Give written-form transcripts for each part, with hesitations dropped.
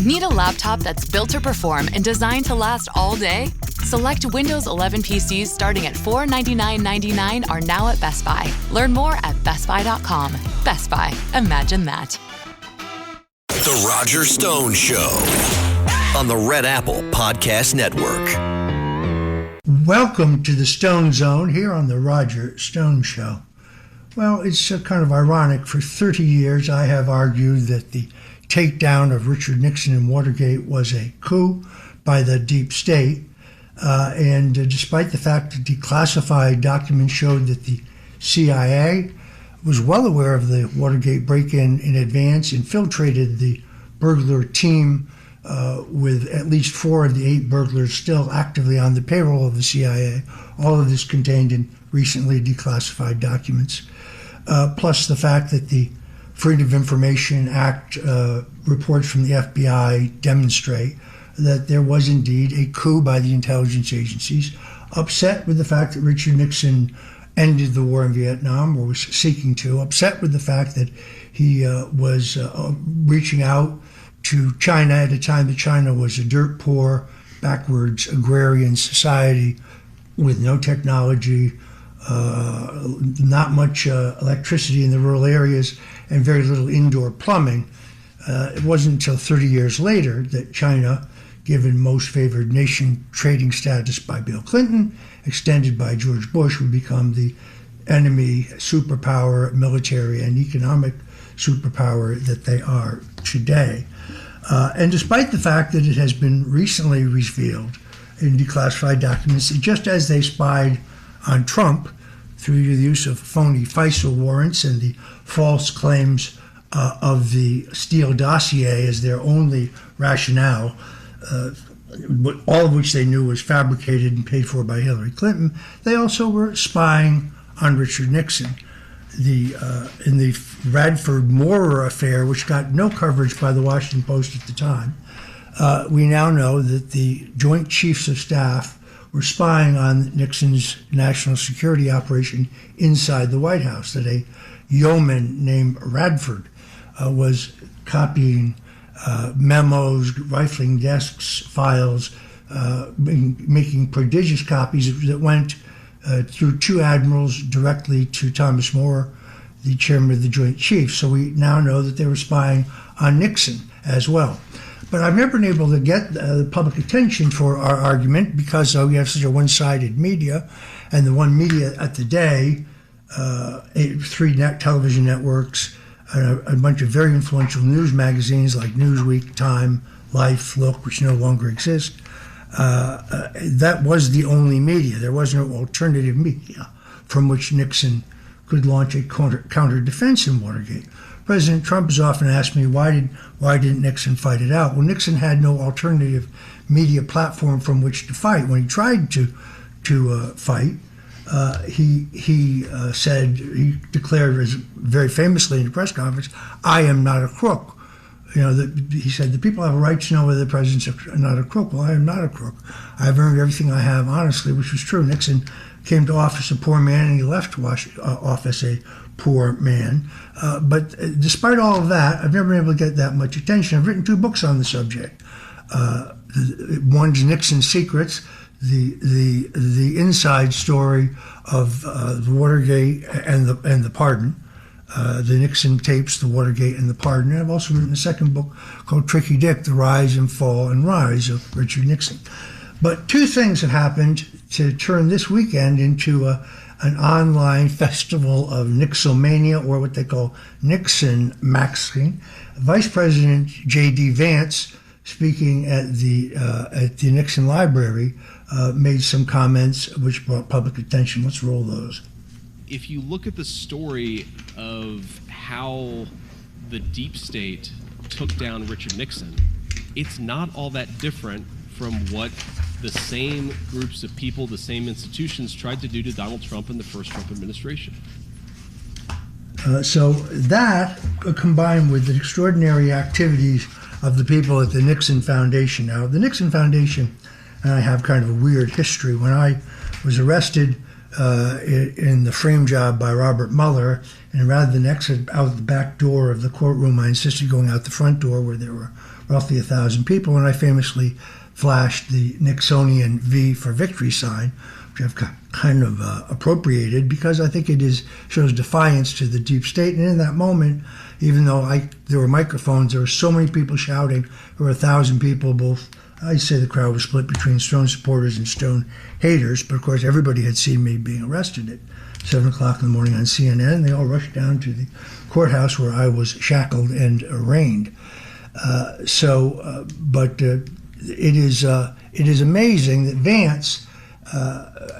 Need a laptop that's built to perform and designed to last all day? Select Windows 11 PCs starting at $499.99 are now at Best Buy. Learn more at bestbuy.com. Best Buy. Imagine that. The Roger Stone Show on the Red Apple Podcast Network. Welcome to the Stone Zone here on the Roger Stone Show. Well, it's kind of ironic. For 30 years, I have argued that the takedown of Richard Nixon in Watergate was a coup by the deep state. And despite the fact that declassified documents showed that the CIA was well aware of the Watergate break-in in advance, infiltrated the burglar team with at least 4 of the 8 burglars still actively on the payroll of the CIA. All of this contained in recently declassified documents. Plus the fact that the Freedom of Information Act reports from the FBI demonstrate that there was indeed a coup by the intelligence agencies, upset with the fact that Richard Nixon ended the war in Vietnam, or was seeking to, upset with the fact that he was reaching out to China at a time that China was a dirt poor, backwards agrarian society with no technology, not much electricity in the rural areas, and very little indoor plumbing. It wasn't until 30 years later that China, given most favored nation trading status by Bill Clinton, extended by George Bush, would become the enemy superpower, military and economic superpower that they are today. And despite the fact that it has been recently revealed in declassified documents, just as they spied on Trump through the use of phony FISA warrants and the false claims of the Steele dossier as their only rationale, all of which they knew was fabricated and paid for by Hillary Clinton, they also were spying on Richard Nixon. In the Radford Moorer affair, which got no coverage by the Washington Post at the time, we now know that the Joint Chiefs of Staff were spying on Nixon's national security operation inside the White House, that a yeoman named Radford was copying memos, rifling desks, files, making prodigious copies that went through 2 admirals directly to Thomas Moore, the chairman of the Joint Chiefs. So we now know that they were spying on Nixon as well. But I've never been able to get the public attention for our argument because we have such a one-sided media, and the one media at the day, 3 television networks, a bunch of very influential news magazines like Newsweek, Time, Life, Look, which no longer exist. That was the only media. There was no alternative media from which Nixon could launch a counter defense in Watergate. President Trump has often asked me, why didn't Nixon fight it out? Well, Nixon had no alternative media platform from which to fight. When he tried to fight, he declared very famously in a press conference, "I am not a crook." He said, the people have a right to know whether the president's not a crook. Well, I am not a crook. I've earned everything I have honestly, which was true. Nixon came to office a poor man, and he left office a poor man. But despite all of that, I've never been able to get that much attention. I've written 2 books on the subject. One's Nixon's Secrets, the inside story of Watergate and the pardon. The Nixon tapes, the Watergate, and the pardon. And I've also written a second book called Tricky Dick, The Rise and Fall and Rise of Richard Nixon. But 2 things have happened to turn this weekend into an online festival of Nixomania, or what they call Nixon Maxing. Vice President J.D. Vance, speaking at the Nixon Library, made some comments which brought public attention. Let's roll those. If you look at the story of how the deep state took down Richard Nixon, it's not all that different from what the same groups of people, the same institutions tried to do to Donald Trump in the first Trump administration. So that, combined with the extraordinary activities of the people at the Nixon Foundation. Now, the Nixon Foundation and I have kind of a weird history. When I was arrested in the frame job by Robert Mueller, and rather than exit out the back door of the courtroom, I insisted going out the front door where there were roughly 1,000 people, and I famously flashed the Nixonian V for victory sign, which I've kind of appropriated because I think shows defiance to the deep state. And in that moment, even though there were microphones, there were so many people shouting. There were 1,000 people, both. I'd say the crowd was split between Stone supporters and Stone haters, but of course everybody had seen me being arrested at 7 o'clock in the morning on CNN. They all rushed down to the courthouse where I was shackled and arraigned. But it is amazing that Vance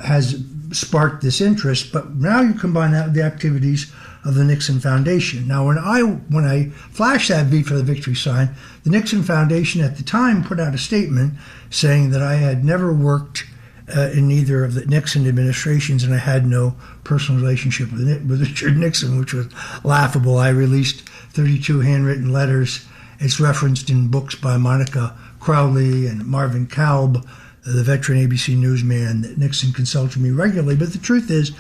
has sparked this interest, but now you combine that with the activities of the Nixon Foundation. Now, when I flashed that V for the victory sign, the Nixon Foundation at the time put out a statement saying that I had never worked in either of the Nixon administrations and I had no personal relationship with Richard Nixon, which was laughable. I released 32 handwritten letters. It's referenced in books by Monica Crowley and Marvin Kalb, the veteran ABC newsman that Nixon consulted me regularly. But the truth is,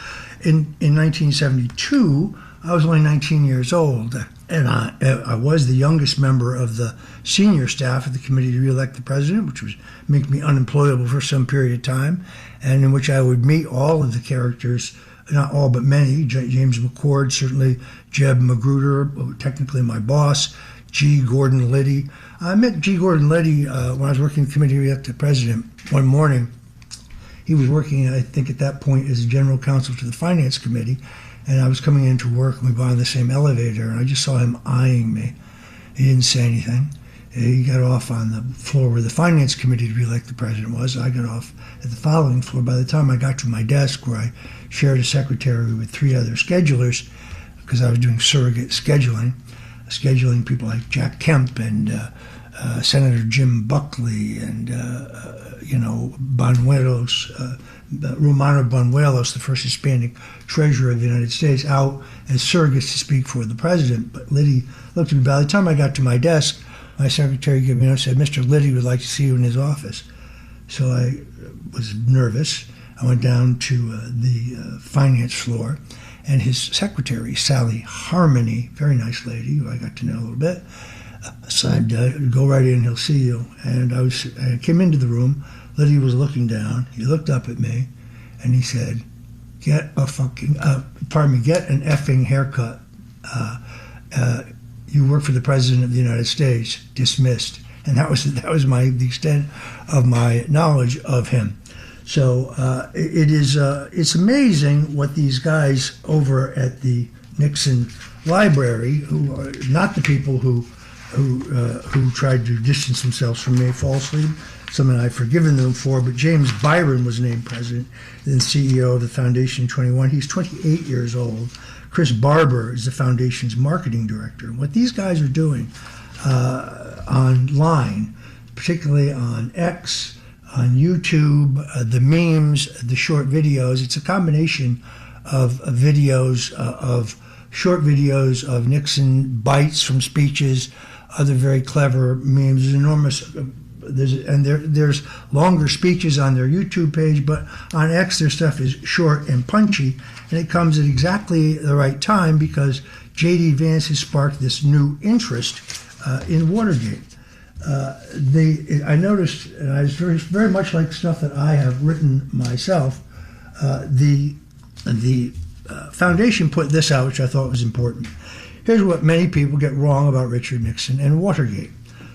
in 1972, I was only 19 years old, and I was the youngest member of the senior staff of the committee to re-elect the president, which was make me unemployable for some period of time, and in which I would meet all of the characters, not all but many, James McCord, certainly Jeb Magruder, technically my boss, G. Gordon Liddy. I met G. Gordon Liddy when I was working in the committee to re-elect the president one morning. He was working, I think at that point, as general counsel to the finance committee, and I was coming into work and we got on the same elevator, and I just saw him eyeing me. He didn't say anything. He got off on the floor where the finance committee to re-elect the president was. I got off at the following floor. By the time I got to my desk, where I shared a secretary with 3 other schedulers, because I was doing surrogate scheduling people like Jack Kemp and Senator Jim Buckley and Banuelos, Romano Banuelos, the first Hispanic treasurer of the United States, out as surrogates to speak for the president. But Liddy looked at me. By the time I got to my desk, my secretary gave me a note, said, "Mr. Liddy would like to see you in his office." So I was nervous. I went down to the finance floor, and his secretary, Sally Harmony, very nice lady who I got to know a little bit, said, "Go right in, he'll see you." And I came into the room. Liddy was looking down. He looked up at me, and he said, get an effing haircut. You work for the President of the United States. Dismissed. And that was the extent of my knowledge of him. So it's amazing what these guys over at the Nixon Library, who are not the people who tried to distance themselves from me falsely, something I've forgiven them for, but James Byron was named president and CEO of the foundation in 21. He's 28 years old. Chris Barber is the foundation's marketing director. What these guys are doing online, particularly on X, on YouTube, the memes, the short videos, it's a combination of videos, of short videos of Nixon bites from speeches, other very clever memes. There's enormous, there's longer speeches on their YouTube page, but on X their stuff is short and punchy, and it comes at exactly the right time because J.D. Vance has sparked this new interest in Watergate. I noticed, and I was very, very much like stuff that I have written myself, the foundation put this out, which I thought was important. Here's what many people get wrong about Richard Nixon and Watergate.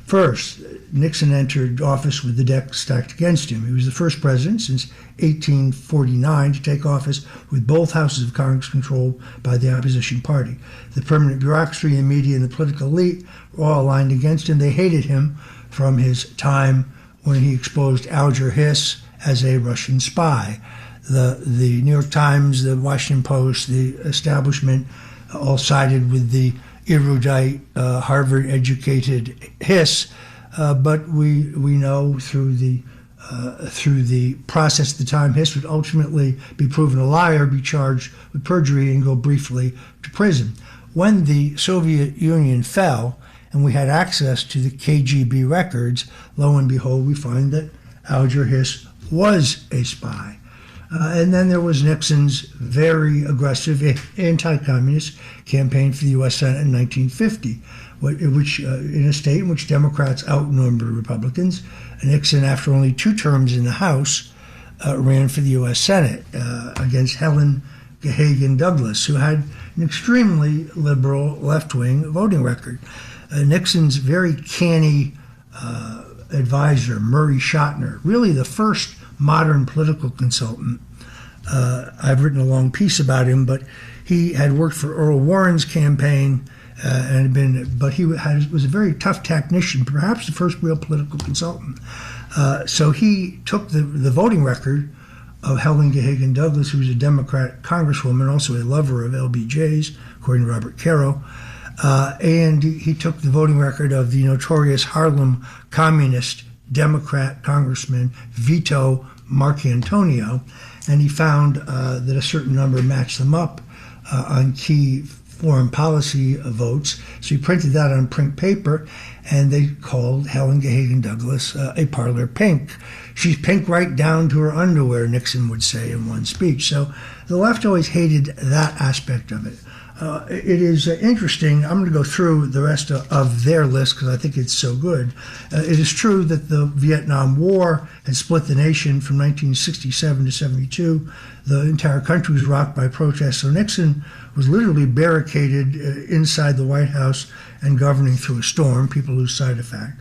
First, Nixon entered office with the deck stacked against him. He was the first president since 1849 to take office with both houses of Congress controlled by the opposition party. The permanent bureaucracy, the media, and the political elite were all aligned against him. They hated him from his time when he exposed Alger Hiss as a Russian spy. The New York Times, the Washington Post, the establishment all sided with the erudite, Harvard-educated Hiss, but we know through the process at the time, Hiss would ultimately be proven a liar, be charged with perjury, and go briefly to prison. When the Soviet Union fell and we had access to the KGB records, lo and behold, we find that Alger Hiss was a spy. And then there was Nixon's very aggressive anti-communist campaign for the U.S. Senate in 1950, which in a state in which Democrats outnumbered Republicans. Nixon, after only 2 terms in the House, ran for the U.S. Senate against Helen Gahagan Douglas, who had an extremely liberal left-wing voting record. Nixon's very canny advisor, Murray Schotner, really the first modern political consultant. I've written a long piece about him, but he had worked for Earl Warren's campaign but he was a very tough tactician, perhaps the first real political consultant. So he took the voting record of Helen Gahagan Douglas, who was a Democrat congresswoman, also a lover of LBJ's, according to Robert Caro, and he took the voting record of the notorious Harlem communist Democrat Congressman Vito Marcantonio, and he found that a certain number matched them up on key foreign policy votes. So he printed that on print paper, and they called Helen Gahagan Douglas a parlor pink. She's pink right down to her underwear, Nixon would say in one speech. So the left always hated that aspect of it. It is interesting. I'm going to go through the rest of their list because I think it's so good. It is true that the Vietnam War had split the nation from 1967 to 72. The entire country was rocked by protests. So Nixon was literally barricaded inside the White House and governing through a storm. People lose sight of that.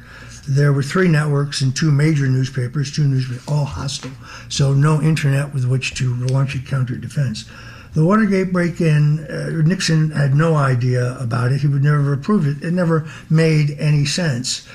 There were 3 networks and 2 major newspapers, 2 newspapers, all hostile. So no internet with which to launch a counter-defense. The Watergate break-in, Nixon had no idea about it. He would never have approved it. It never made any sense.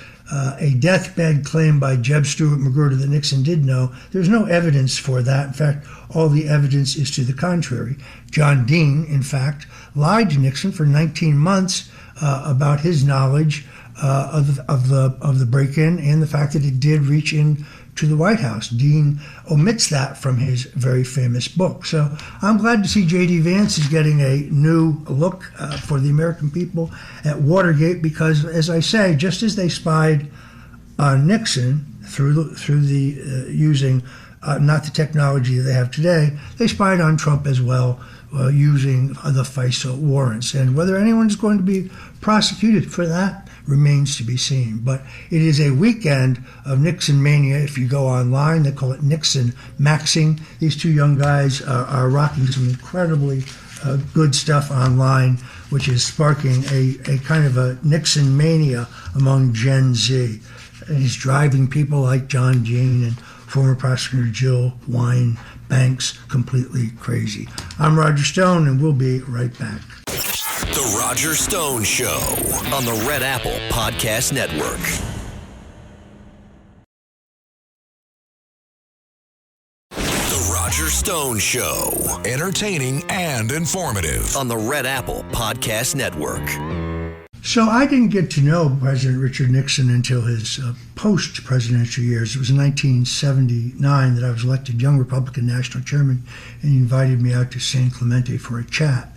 A deathbed claim by Jeb Stuart Magruder that Nixon did know, there's no evidence for that. In fact, all the evidence is to the contrary. John Dean, in fact, lied to Nixon for 19 months about his knowledge of the break-in and the fact that it did reach in to the White House. Dean omits that from his very famous book. So I'm glad to see J.D. Vance is getting a new look for the American people at Watergate because, as I say, just as they spied on Nixon through the using not the technology that they have today, they spied on Trump as well using the FISA warrants. And whether anyone's going to be prosecuted for that remains to be seen. But it is a weekend of Nixon mania. If you go online, they call it Nixon Maxing. These 2 young guys are rocking some incredibly good stuff online, which is sparking a kind of a Nixon mania among Gen Z. And he's driving people like John Dean and former prosecutor Jill Wine Banks completely crazy. I'm Roger Stone, and we'll be right back. The Roger Stone Show on the Red Apple Podcast Network. The Roger Stone Show. Entertaining and informative on the Red Apple Podcast Network. So I didn't get to know President Richard Nixon until his post-presidential years. It was in 1979 that I was elected young Republican national chairman, and he invited me out to San Clemente for a chat.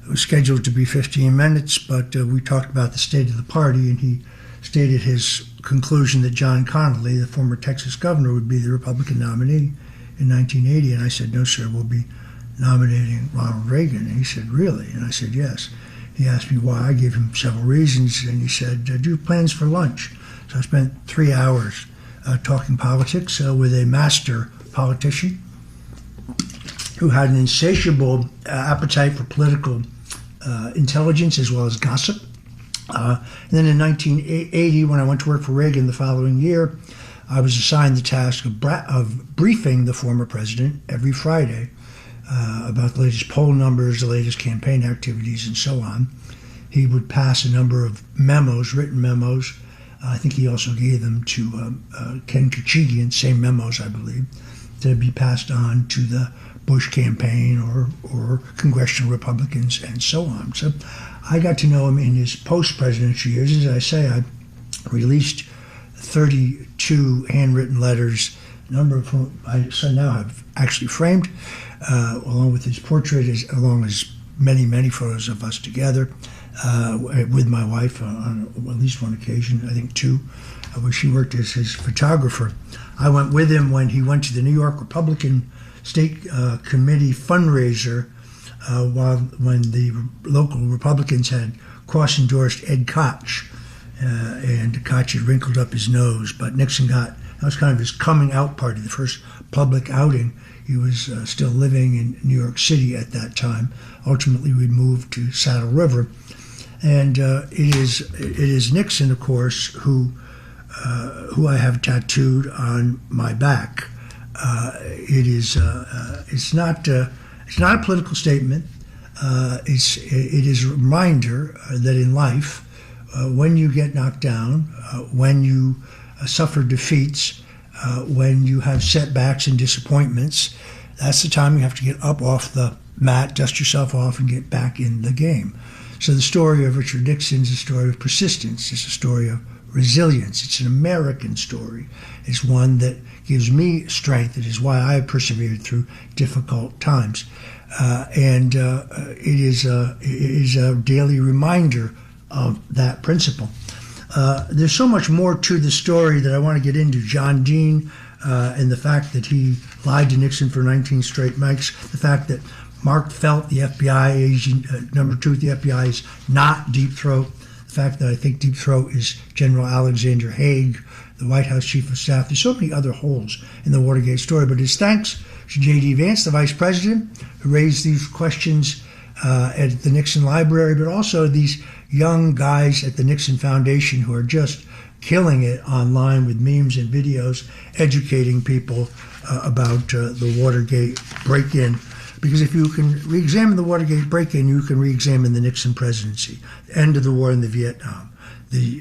It was scheduled to be 15 minutes, but we talked about the state of the party, and he stated his conclusion that John Connally, the former Texas governor, would be the Republican nominee in 1980. And I said, no, sir, we'll be nominating Ronald Reagan. And he said, really? And I said, yes. He asked me why. I gave him several reasons, and he said, do you have plans for lunch? So I spent 3 hours talking politics with a master politician who had an insatiable appetite for political intelligence as well as gossip. And then in 1980, when I went to work for Reagan the following year, I was assigned the task of briefing the former president every Friday about the latest poll numbers, the latest campaign activities, and so on. He would pass a number of memos, written memos. I think he also gave them to Ken Kachigian, same memos, I believe, to be passed on to the Bush campaign or congressional Republicans and so on. So I got to know him in his post-presidential years. As I say, I released 32 handwritten letters, a number of whom I now have actually framed, along with his portrait, along with many, many photos of us together with my wife on at least one occasion, I think 2, where she worked as his photographer. I went with him when he went to the New York Republican state committee fundraiser when the local Republicans had cross-endorsed Ed Koch, and Koch had wrinkled up his nose, but Nixon that was kind of his coming out party, the first public outing. He was still living in New York City at that time. Ultimately, we moved to Saddle River, and it is Nixon, of course, who I have tattooed on my back. It's not a political statement. It is a reminder that in life, when you get knocked down, when you suffer defeats, when you have setbacks and disappointments, that's the time you have to get up off the mat, dust yourself off, and get back in the game. So the story of Richard Nixon is a story of persistence. It's a story of resilience. It's an American story. It's one that gives me strength. It is why I have persevered through difficult times. And it is a daily reminder of that principle. There's so much more to the story that I want to get into. John Dean and the fact that he lied to Nixon for 19 straight months, the fact that Mark Felt, the FBI agent, number 2 at the FBI, is not Deep Throat, the fact that I think Deep Throat is General Alexander Haig, the White House Chief of Staff. There's so many other holes in the Watergate story, but it's thanks to J.D. Vance, the Vice President, who raised these questions at the Nixon Library, but also these young guys at the Nixon Foundation who are just killing it online with memes and videos, educating people about the Watergate break-in. Because if you can re-examine the Watergate break-in, you can re-examine the Nixon presidency, the end of the war in the Vietnam, the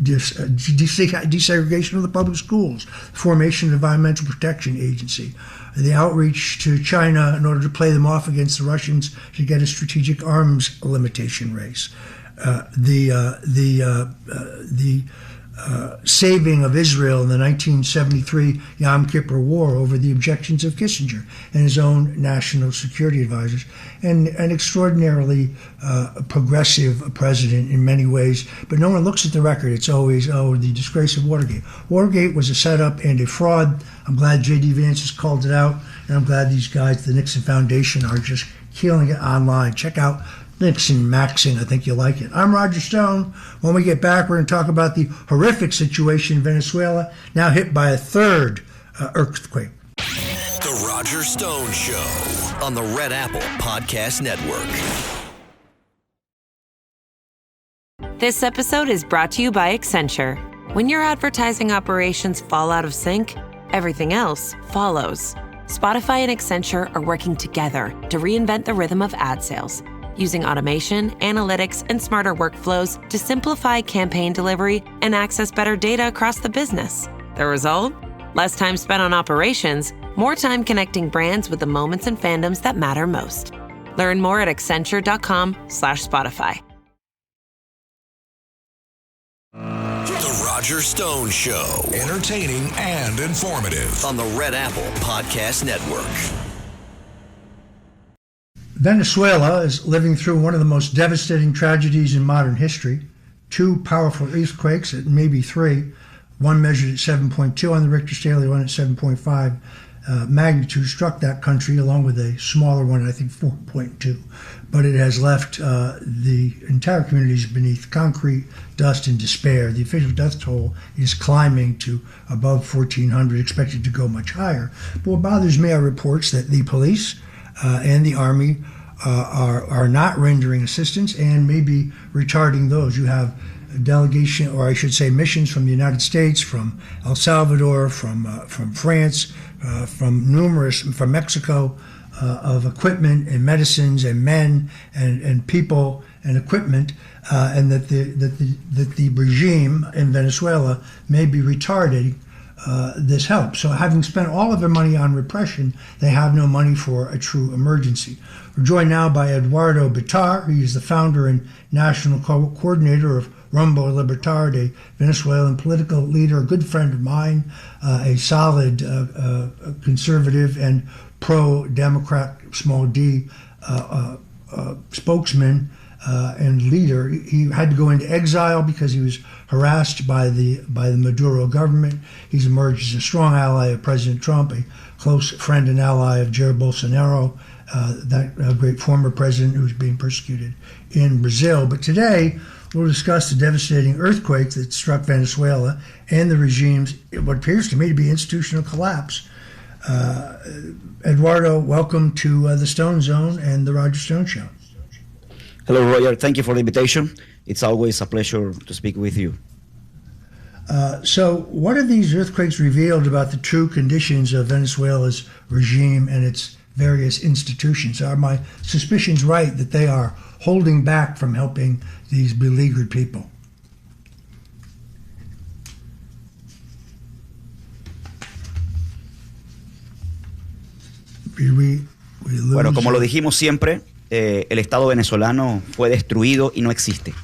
desegregation of the public schools, the formation of the Environmental Protection Agency, the outreach to China in order to play them off against the Russians to get a strategic arms limitation race, the saving of Israel in the 1973 Yom Kippur War over the objections of Kissinger and his own national security advisors, and an extraordinarily progressive president in many ways. But no one looks at the record. It's always, the disgrace of Watergate. Watergate was a setup and a fraud. I'm glad J.D. Vance has called it out, and I'm glad these guys, the Nixon Foundation, are just killing it online. Check out Nixon Maxing. I think you'll like it. I'm Roger Stone. When we get back, we're going to talk about the horrific situation in Venezuela, now hit by a third earthquake. The Roger Stone Show on the Red Apple Podcast Network. This episode is brought to you by Accenture. When your advertising operations fall out of sync, everything else follows. Spotify and Accenture are working together to reinvent the rhythm of ad sales, using automation, analytics, and smarter workflows to simplify campaign delivery and access better data across the business. The result? Less time spent on operations, more time connecting brands with the moments and fandoms that matter most. Learn more at accenture.com/Spotify. The Roger Stone Show. Entertaining and informative on the Red Apple Podcast Network. Venezuela is living through one of the most devastating tragedies in modern history. 2 powerful earthquakes, maybe 3. One measured at 7.2 on the Richter scale, the one at 7.5 magnitude, struck that country, along with a smaller one, I think 4.2. But it has left the entire communities beneath concrete, dust, and despair. The official death toll is climbing to above 1,400, expected to go much higher. But what bothers me are reports that the police and the army are not rendering assistance and maybe retarding those. You have a delegation, or I should say missions, from the United States, from El Salvador, from France, from Mexico, of equipment and medicines and men and people and equipment, and that the regime in Venezuela may be retarding this help. So having spent all of their money on repression, they have no money for a true emergency. We're joined now by Eduardo Bitar. He is the founder and national coordinator of Rumbo Libertad, a Venezuelan political leader, a good friend of mine, a solid conservative and pro-democrat, small d, spokesman, and leader. He had to go into exile because he was harassed by the Maduro government. He's emerged as a strong ally of President Trump, a close friend and ally of Jair Bolsonaro, that great former president who's being persecuted in Brazil. But today, we'll discuss the devastating earthquake that struck Venezuela and the regime's, what appears to me to be institutional collapse. Eduardo, welcome to the Stone Zone and the Roger Stone Show. Hello, Roger. Thank you for the invitation. It's always a pleasure to speak with you. So what have these earthquakes revealed about the true conditions of Venezuela's regime and its various institutions? Are my suspicions right that they are holding back from helping these beleaguered people? Bueno, como lo dijimos siempre, el Estado venezolano fue destruido y no existe.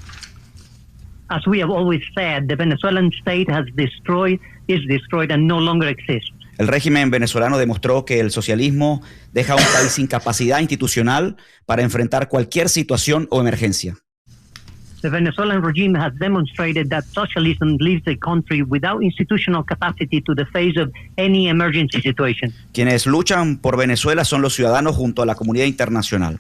As we have always said, the Venezuelan state is destroyed and no longer exists. El régimen venezolano demostró que el socialismo deja a un país sin capacidad institucional para enfrentar cualquier situación o emergencia. The Venezuelan regime has demonstrated that socialism leaves the country without institutional capacity to the face of any emergency situation. Quienes luchan por Venezuela son los ciudadanos junto a la comunidad internacional.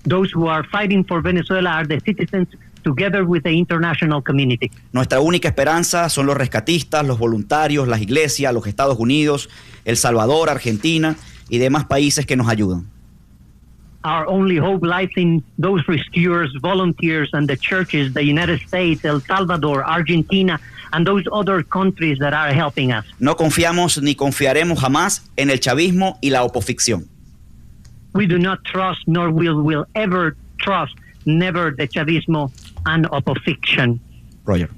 Those who are fighting for Venezuela are the citizens together with the international community. Nuestra única esperanza son los rescatistas, los voluntarios, las iglesias, los Estados Unidos, El Salvador, Argentina y demás países que nos ayudan. Our only hope lies in those rescuers, volunteers, and the churches, the United States, El Salvador, Argentina, and those other countries that are helping us. No confiamos ni confiaremos jamás en el chavismo y la opoficción. We do not trust, nor will ever trust, never the chavismo and opposition. Roger.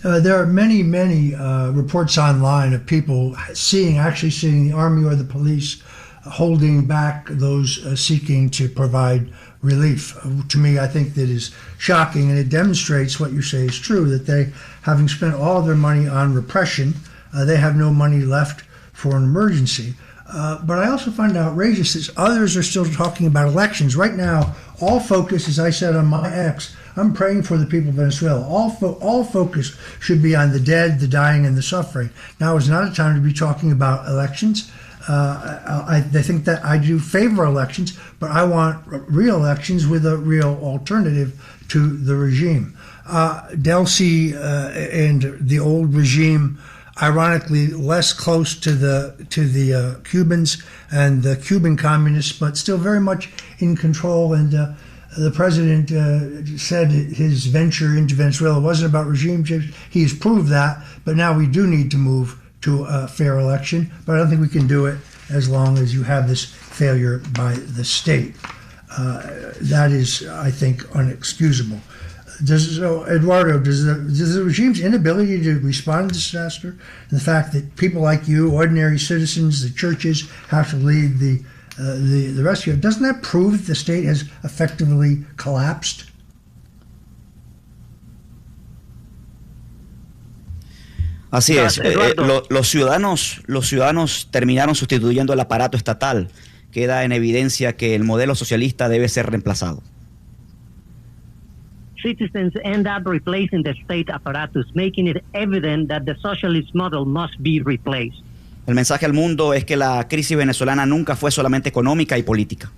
There are many reports online of people actually seeing the army or the police holding back those seeking to provide relief. To me, I think that is shocking, and it demonstrates what you say is true, that they, having spent all of their money on repression, they have no money left for an emergency. But I also find it outrageous that others are still talking about elections. Right now, all focus, as I said on my X, I'm praying for the people of Venezuela. All focus should be on the dead, the dying, and the suffering. Now is not a time to be talking about elections. I think that I do favor elections, but I want real elections with a real alternative to the regime. Delcy and the old regime, ironically less close to the Cubans and the Cuban communists, but still very much in control. And the president said his venture into Venezuela wasn't about regime change. He has proved that, but now we do need to move to a fair election, but I don't think we can do it as long as you have this failure by the state. That is, I think, unexcusable. Eduardo, does the regime's inability to respond to disaster, and the fact that people like you, ordinary citizens, the churches, have to lead the rescue, doesn't that prove that the state has effectively collapsed? Así es. Los ciudadanos terminaron sustituyendo el aparato estatal. Queda en evidencia que el modelo socialista debe ser reemplazado. Citizens end up replacing the state apparatus, making it evident that the socialist model must be replaced. El mensaje al mundo es que la crisis venezolana nunca fue solamente económica y política.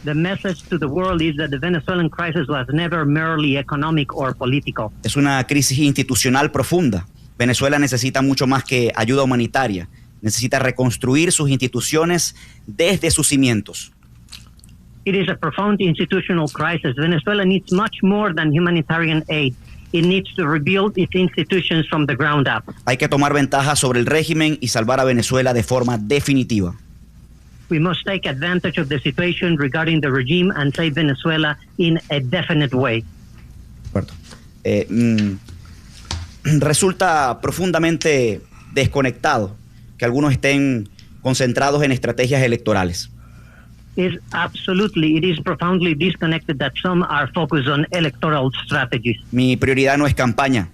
The message to the world is that the Venezuelan crisis was never merely economic or political. Es una crisis institucional profunda. Venezuela necesita mucho más que ayuda humanitaria. Necesita reconstruir sus instituciones desde sus cimientos. It is a profound institutional crisis. Venezuela needs much more than humanitarian aid. It needs to rebuild its institutions from the ground up. Hay que tomar ventaja sobre el régimen y salvar a Venezuela de forma definitiva. We must take advantage of the situation regarding the regime and save Venezuela in a definite way. Resulta profundamente desconectado que algunos estén concentrados en estrategias electorales. It is profoundly disconnected that some are focused on electoral strategies. Mi prioridad no es campaña.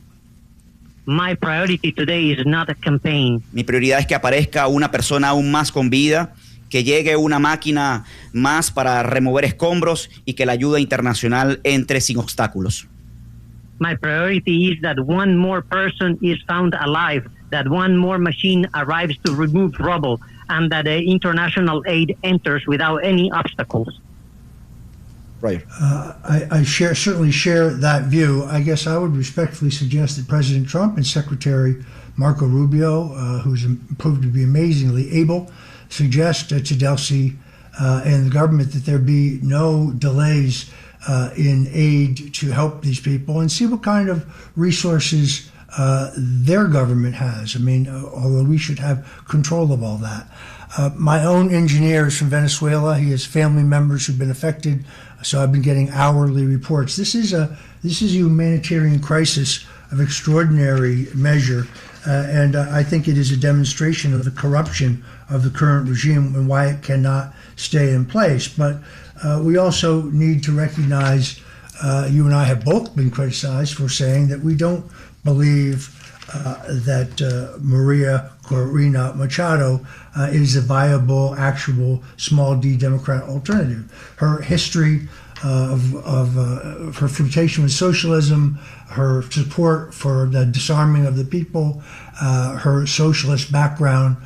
My priority today is not a campaign. Mi prioridad es que aparezca una persona aún más con vida que llegue una máquina más para remover escombros y que la ayuda internacional entre sin obstáculos. My priority is that one more person is found alive, that one more machine arrives to remove rubble, and that international aid enters without any obstacles. Right. I certainly share that view. I guess I would respectfully suggest that President Trump and Secretary Marco Rubio, who's proved to be amazingly able, suggest to Delcy and the government that there be no delays in aid to help these people, and see what kind of resources their government has. I mean, although we should have control of all that. My own engineer is from Venezuela. He has family members who've been affected, so I've been getting hourly reports. This is a humanitarian crisis of extraordinary measure, and I think it is a demonstration of the corruption of the current regime and why it cannot stay in place. But we also need to recognize, you and I have both been criticized for saying that we don't believe that Maria Corina Machado is a viable, actual, small d Democrat alternative. Her history of her flirtation with socialism, her support for the disarming of the people, her socialist background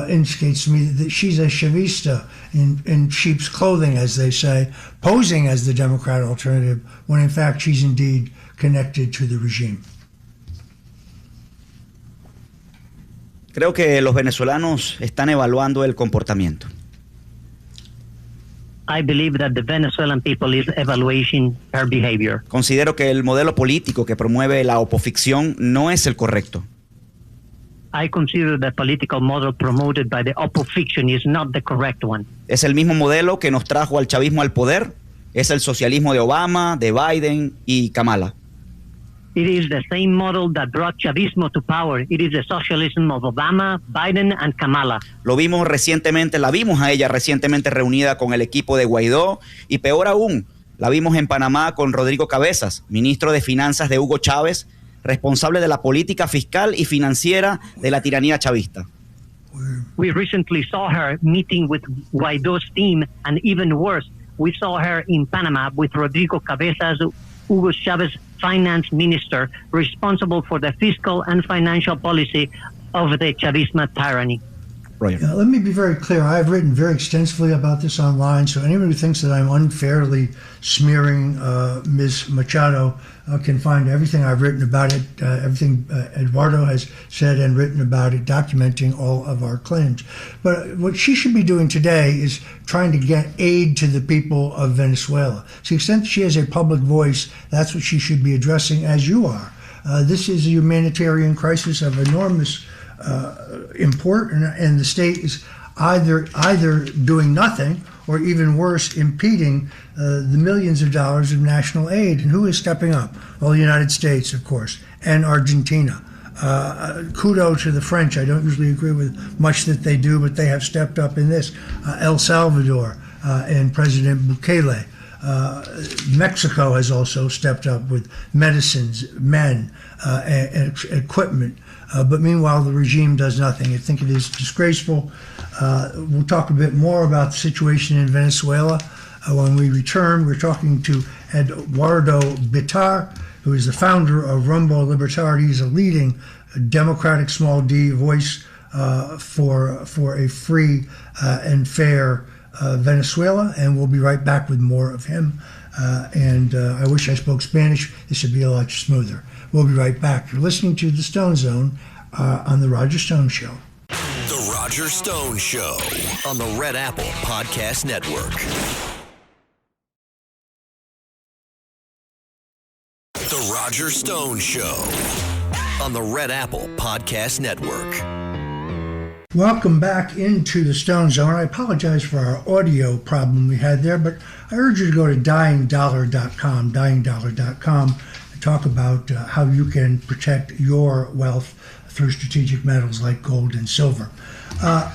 indicates to me that she's a Chavista in sheep's clothing, as they say, posing as the Democrat alternative, when in fact she's indeed connected to the regime. Creo que los venezolanos están evaluando el comportamiento. I believe that the Venezuelan people is evaluating her behavior. Considero que el modelo político que promueve la oposición no es el correcto. I consider the political model promoted by the opposition is not the correct one. Es el mismo modelo que nos trajo al chavismo al poder. Es el socialismo de Obama, de Biden y Kamala. It is the same model that brought Chavismo to power. It is the socialism of Obama, Biden, and Kamala. La vimos a ella recientemente reunida con el equipo de Guaidó y peor aún, la vimos en Panamá con Rodrigo Cabezas, ministro de Finanzas de Hugo Chávez, responsable de la política fiscal y financiera de la tiranía chavista. We recently saw her meeting with Guaido's team, and even worse, we saw her in Panama with Rodrigo Cabezas, Hugo Chávez finance minister, responsible for the fiscal and financial policy of the Chavismo tyranny. Right. Let me be very clear. I've written very extensively about this online, so anyone who thinks that I'm unfairly smearing Ms. Machado can find everything I've written about it, everything Eduardo has said and written about it, documenting all of our claims. But what she should be doing today is trying to get aid to the people of Venezuela. To the extent that she has a public voice, that's what she should be addressing, as you are. This is a humanitarian crisis of enormous import, and the state is either doing nothing or, even worse, impeding the millions of dollars of national aid. And who is stepping up? Well, the United States, of course, and Argentina. Kudos to the French. I don't usually agree with much that they do, but they have stepped up in this. El Salvador and President Bukele. Mexico has also stepped up with medicines, men, and equipment. But meanwhile, the regime does nothing. I think it is disgraceful. We'll talk a bit more about the situation in Venezuela when we return. We're talking to Eduardo Bitar, who is the founder of Rumbo Libertad. He's a leading democratic small d voice for a free and fair Venezuela, and we'll be right back with more of him. And I wish I spoke Spanish. This would be a lot smoother. We'll be right back. You're listening to The Stone Zone on The Roger Stone Show. The Roger Stone Show on the Red Apple Podcast Network. The Roger Stone Show on the Red Apple Podcast Network. Welcome back into the Stone Zone. I apologize for our audio problem we had there, but I urge you to go to dyingdollar.com, dyingdollar.com, and talk about how you can protect your wealth through strategic metals like gold and silver.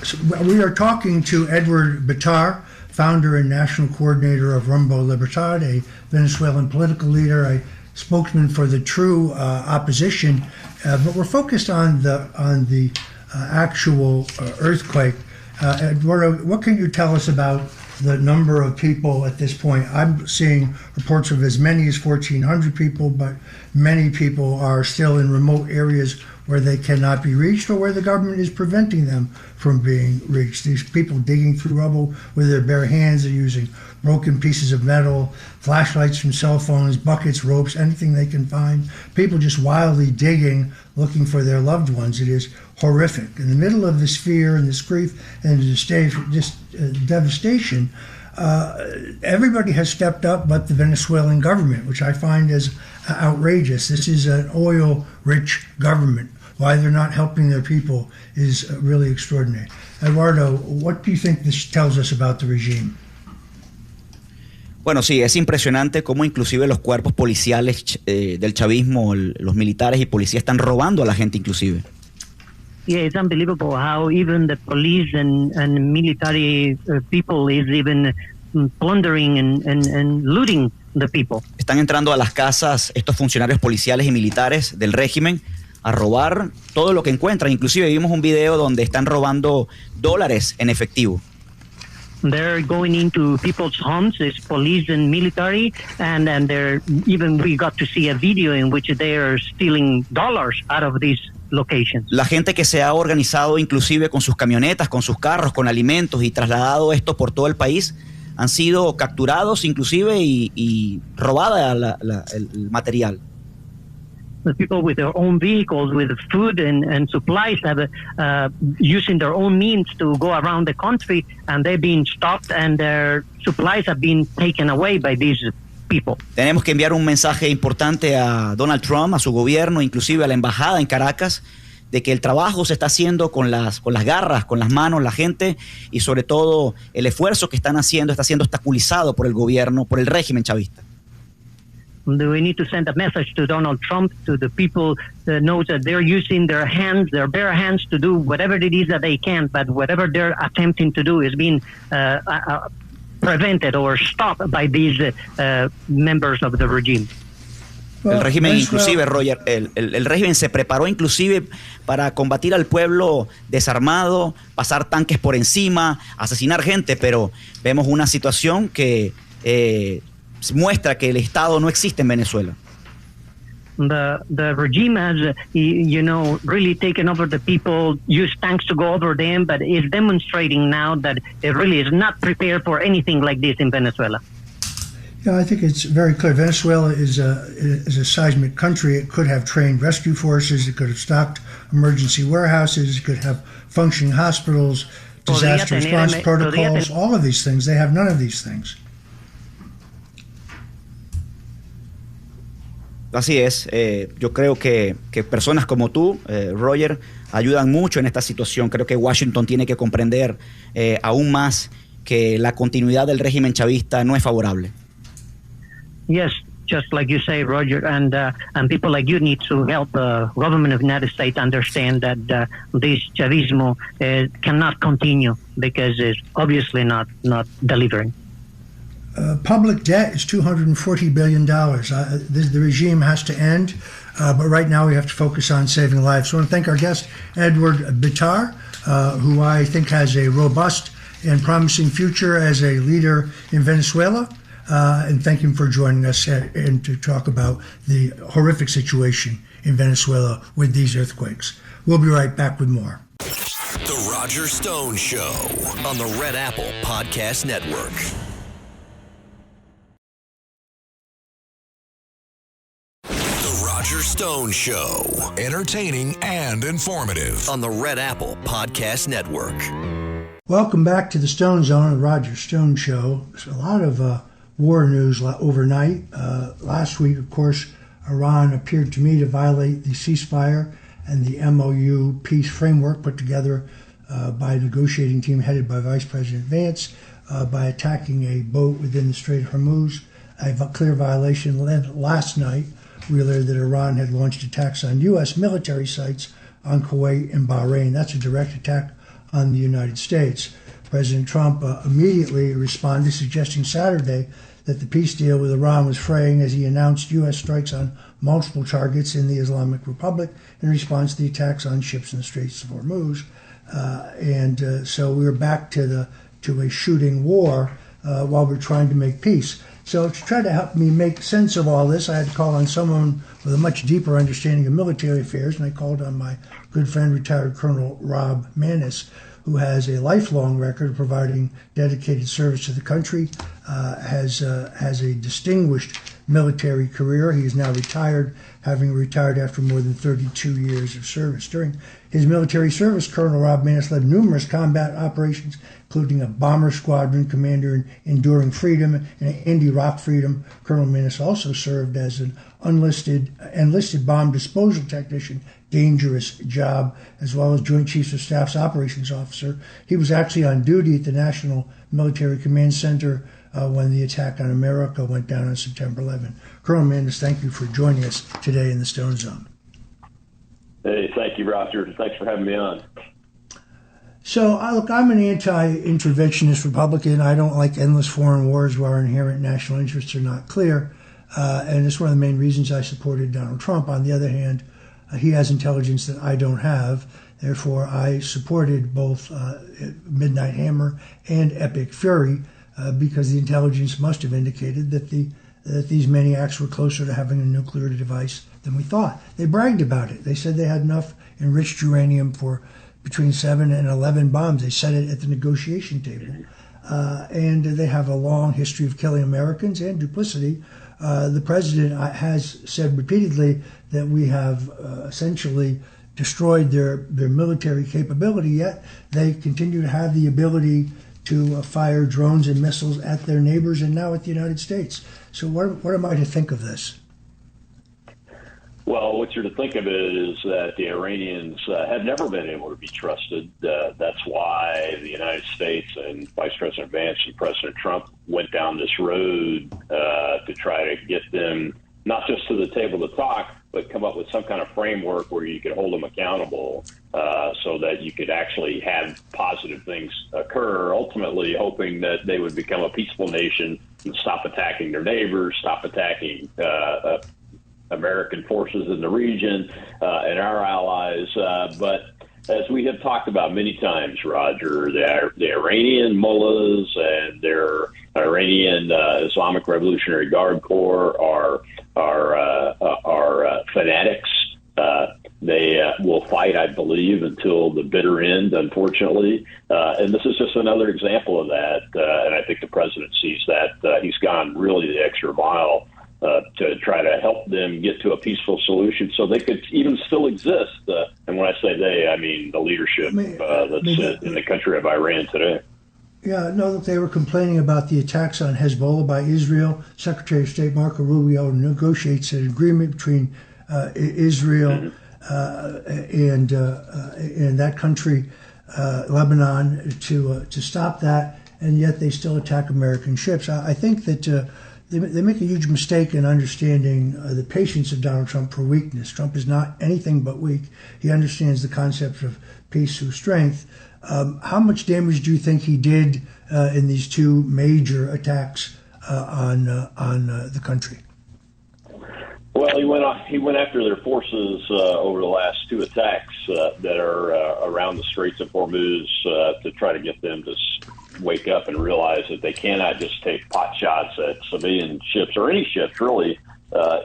So we are talking to Edward Bitar, founder and national coordinator of Rumbo Libertad, a Venezuelan political leader, a spokesman for the true opposition, but we're focused on the actual earthquake Eduardo, what can you tell us about the number of people at this point? I'm seeing reports of as many as 1,400 people, but many people are still in remote areas where they cannot be reached or where the government is preventing them from being reached. These people digging through rubble with their bare hands, they're using broken pieces of metal, flashlights from cell phones, buckets, ropes, anything they can find. People just wildly digging, looking for their loved ones. It is horrific. In the middle of this fear and this grief and this devastation, everybody has stepped up but the Venezuelan government, which I find as outrageous. This is an oil-rich government. Why they're not helping their people is really extraordinary. Eduardo, what do you think this tells us about the regime? Bueno, sí, es impresionante cómo inclusive los cuerpos policiales del chavismo, los militares y policías están robando a la gente inclusive. Yeah, it's unbelievable how even the police and military people is even plundering and looting the people. Están entrando a las casas estos funcionarios policiales y militares del régimen a robar todo lo que encuentran. Inclusive vimos un video donde están robando dólares en efectivo. They're going into people's homes, it's police and military, and they're even we got to see a video in which they are stealing dollars out of these locations. La gente que se ha organizado inclusive con sus camionetas, con sus carros, con alimentos y trasladado esto por todo el país, han sido capturados inclusive y robada el material. The people with their own vehicles, with food and supplies, have using their own means to go around the country, and they've been stopped, and their supplies have been taken away by these people. Tenemos que enviar un mensaje importante a Donald Trump, a su gobierno, inclusive a la embajada en Caracas, de que el trabajo se está haciendo con las garras, con las manos, la gente, y sobre todo el esfuerzo que están haciendo está siendo obstaculizado por el gobierno, por el régimen chavista. We need to send a message to Donald Trump, to the people that knows that they're using their hands, their bare hands, to do whatever it is that they can, but whatever they're attempting to do is being prevented or stopped by these members of the regime. El régimen inclusive, Roger, el régimen se preparó inclusive para combatir al pueblo desarmado, pasar tanques por encima, asesinar gente, pero vemos una situación que muestra que el Estado no existe en Venezuela. The regime has, really taken over the people, used tanks to go over them, but is demonstrating now that it really is not prepared for anything like this in Venezuela. Yeah, I think it's very clear. Venezuela is a seismic country. It could have trained rescue forces. It could have stocked emergency warehouses. It could have functioning hospitals, disaster response protocols, all of these things. They have none of these things. Así es, yo creo que personas como tú, Roger, ayudan mucho en esta situación. Creo que Washington tiene que comprender aún más que la continuidad del régimen chavista no es favorable. Yes, just like you say, Roger, and people like you need to help the government of the United States understand that this chavismo cannot continue because it's obviously not delivering. Public debt is $240 billion. The regime has to end, but right now we have to focus on saving lives. So I want to thank our guest, Edward Bitar, who I think has a robust and promising future as a leader in Venezuela. And thank him for joining us and to talk about the horrific situation in Venezuela with these earthquakes. We'll be right back with more. The Roger Stone Show on the Red Apple Podcast Network. Roger Stone Show. Entertaining and informative on the Red Apple Podcast Network. Welcome back to the Stone Zone, the Roger Stone Show. There's a lot of war news overnight. Last week, of course, Iran appeared to me to violate the ceasefire and the MOU peace framework put together by a negotiating team headed by Vice President Vance by attacking a boat within the Strait of Hormuz. A clear violation last night. We learned that Iran had launched attacks on U.S. military sites on Kuwait and Bahrain. That's a direct attack on the United States. President Trump immediately responded, suggesting Saturday that the peace deal with Iran was fraying as he announced U.S. strikes on multiple targets in the Islamic Republic in response to the attacks on ships in the Straits of Hormuz. So we were back to a shooting war while we're trying to make peace. So to try to help me make sense of all this, I had to call on someone with a much deeper understanding of military affairs, and I called on my good friend, retired Colonel Rob Maness, who has a lifelong record of providing dedicated service to the country, has a distinguished military career. He is now retired, having retired after more than 32 years of service. During his military service, Colonel Rob Maness led numerous combat operations, including a bomber squadron commander in Enduring Freedom and Iraq Freedom. Colonel Maness also served as an enlisted bomb disposal technician, dangerous job, as well as Joint Chiefs of Staff's operations officer. He was actually on duty at the National Military Command Center when the attack on America went down on September 11. Colonel Maness, thank you for joining us today in the Stone Zone. Hey, thank you, Roger. Thanks for having me on. So, look, I'm an anti-interventionist Republican. I don't like endless foreign wars where our inherent national interests are not clear. And it's one of the main reasons I supported Donald Trump. On the other hand, he has intelligence that I don't have. Therefore, I supported both Midnight Hammer and Epic Fury because the intelligence must have indicated that these maniacs were closer to having a nuclear device than we thought. They bragged about it. They said they had enough enriched uranium for between 7 and 11 bombs. They said it at the negotiation table. And they have a long history of killing Americans and duplicity. The president has said repeatedly that we have essentially destroyed their military capability, yet they continue to have the ability to fire drones and missiles at their neighbors and now at the United States. So what am I to think of this? Well, what you're to think of it is that the Iranians have never been able to be trusted. That's why the United States and Vice President Vance and President Trump went down this road to try to get them not just to the table to talk, but come up with some kind of framework where you could hold them accountable so that you could actually have positive things occur, ultimately hoping that they would become a peaceful nation and stop attacking their neighbors, stop attacking American forces in the region and our allies. But as we have talked about many times, Roger, the Iranian mullahs and their Iranian Islamic Revolutionary Guard Corps are fanatics. They will fight, I believe, until the bitter end, unfortunately. And this is just another example of that. And I think the president sees that. He's gone really the extra mile to try to help them get to a peaceful solution so they could even still exist. And when I say they, I mean the leadership that's in the country of Iran today. Yeah, no, they were complaining about the attacks on Hezbollah by Israel. Secretary of State Marco Rubio negotiates an agreement between Israel and that country, Lebanon, to stop that, and yet they still attack American ships. I think that they make a huge mistake in understanding the patience of Donald Trump for weakness. Trump is not anything but weak. He understands the concept of peace through strength. How much damage do you think he did in these two major attacks on the country? Well, he went after their forces over the last two attacks that are around the Straits of Hormuz to try to get them to wake up and realize that they cannot just take pot shots at civilian ships or any ships really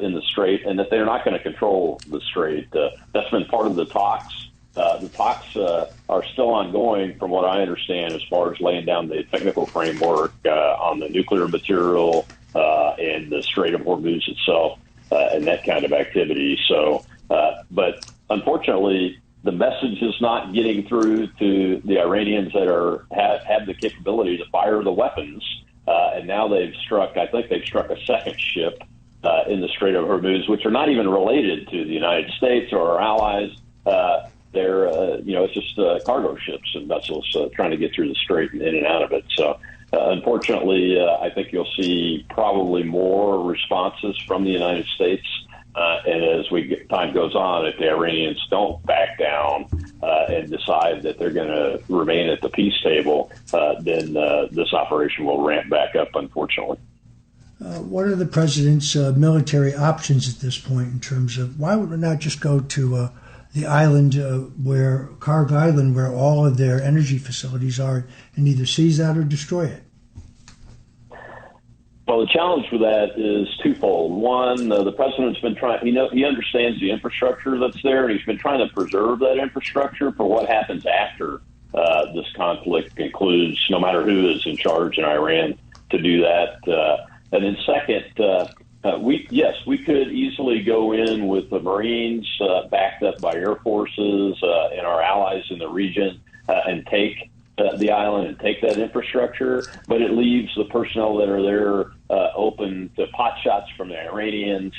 in the Strait, and that they're not going to control the Strait. That's been part of the talks. The talks are still ongoing, from what I understand, as far as laying down the technical framework on the nuclear material and the Strait of Hormuz itself and that kind of activity. So, but unfortunately, the message is not getting through to the Iranians that have the capability to fire the weapons. And now they've struck a second ship in the Strait of Hormuz, which are not even related to the United States or our allies. They're, it's just cargo ships and vessels trying to get through the Strait and in and out of it. So, unfortunately, I think you'll see probably more responses from the United States. And as time goes on, if the Iranians don't back down and decide that they're going to remain at the peace table, then this operation will ramp back up, unfortunately. What are the president's military options at this point in terms of why would we not just go to the island where Karg Island, where all of their energy facilities are, and either seize that or destroy it? Well, the challenge for that is twofold. One, the president's been trying, he understands the infrastructure that's there, and he's been trying to preserve that infrastructure for what happens after this conflict concludes, no matter who is in charge in Iran, to do that. And then second, we could easily go in with the Marines backed up by Air Forces and our allies in the region and take the island and take that infrastructure, but it leaves the personnel that are there open to pot shots from the Iranians,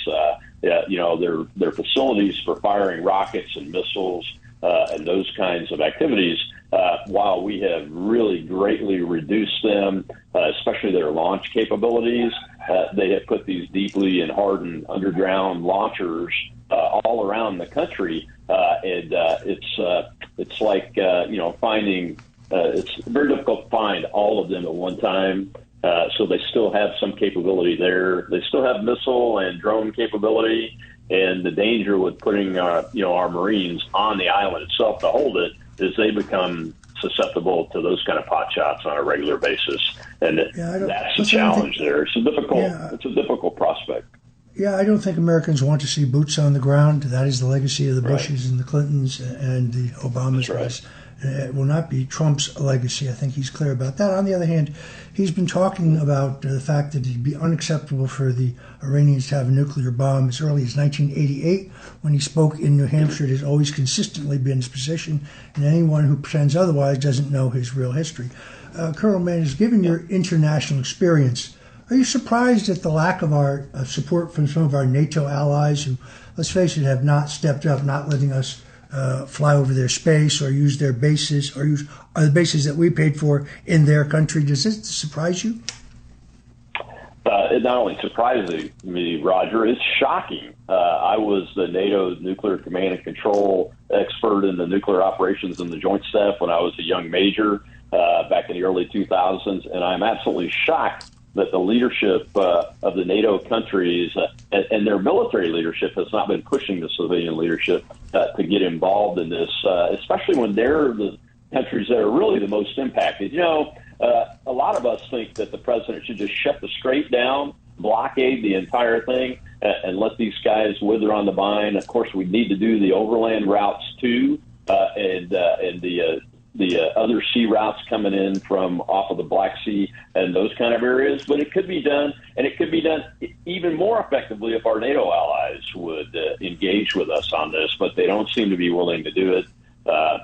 their facilities for firing rockets and missiles and those kinds of activities, while we have really greatly reduced them, especially their launch capabilities. They have put these deeply and hardened underground launchers all around the country, and it's like finding. It's very difficult to find all of them at one time. So they still have some capability there. They still have missile and drone capability, and the danger with putting our Marines on the island itself to hold it is they become susceptible to those kind of pot shots on a regular basis, and that's the challenge there. It's a difficult prospect. Yeah, I don't think Americans want to see boots on the ground. That is the legacy of the Bushes and the Clintons and the Obamas. That's right. It will not be Trump's legacy. I think he's clear about that. On the other hand, he's been talking about the fact that it'd be unacceptable for the Iranians to have a nuclear bomb as early as 1988. When he spoke in New Hampshire, it has always consistently been his position, and anyone who pretends otherwise doesn't know his real history. Colonel Manners, given your international experience, are you surprised at the lack of our support from some of our NATO allies who, let's face it, have not stepped up, not letting us fly over their space or use their bases or use the bases that we paid for in their country? Does this surprise you? It not only surprises me, Roger, it's shocking. I was the NATO nuclear command and control expert in the nuclear operations and the Joint Staff when I was a young major back in the early 2000s, and I'm absolutely shocked that the leadership of the NATO countries and their military leadership has not been pushing the civilian leadership to get involved in this, especially when they're the countries that are really the most impacted. A lot of us think that the president should just shut the strait down, blockade the entire thing, and let these guys wither on the vine. Of course, we need to do the overland routes too, and the other sea routes coming in from off of the Black Sea and those kind of areas. But it could be done, and it could be done even more effectively if our NATO allies would engage with us on this, but they don't seem to be willing to do it.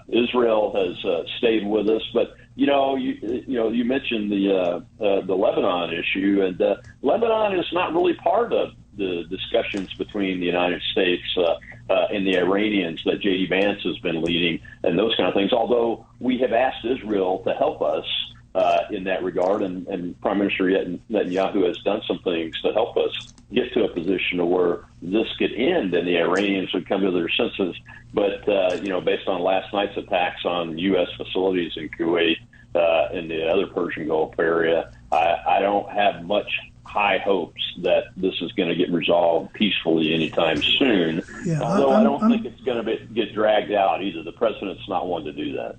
Israel has stayed with us, but you mentioned the Lebanon issue, and Lebanon is not really part of the discussions between the United States and the Iranians that J.D. Vance has been leading and those kind of things, although we have asked Israel to help us in that regard, and Prime Minister Netanyahu has done some things to help us get to a position where this could end and the Iranians would come to their senses. But, based on last night's attacks on U.S. facilities in Kuwait and the other Persian Gulf area, I don't have much high hopes that this is going to get resolved peacefully anytime soon. Yeah, although I don't think it's going to get dragged out either. The president's not one to do that.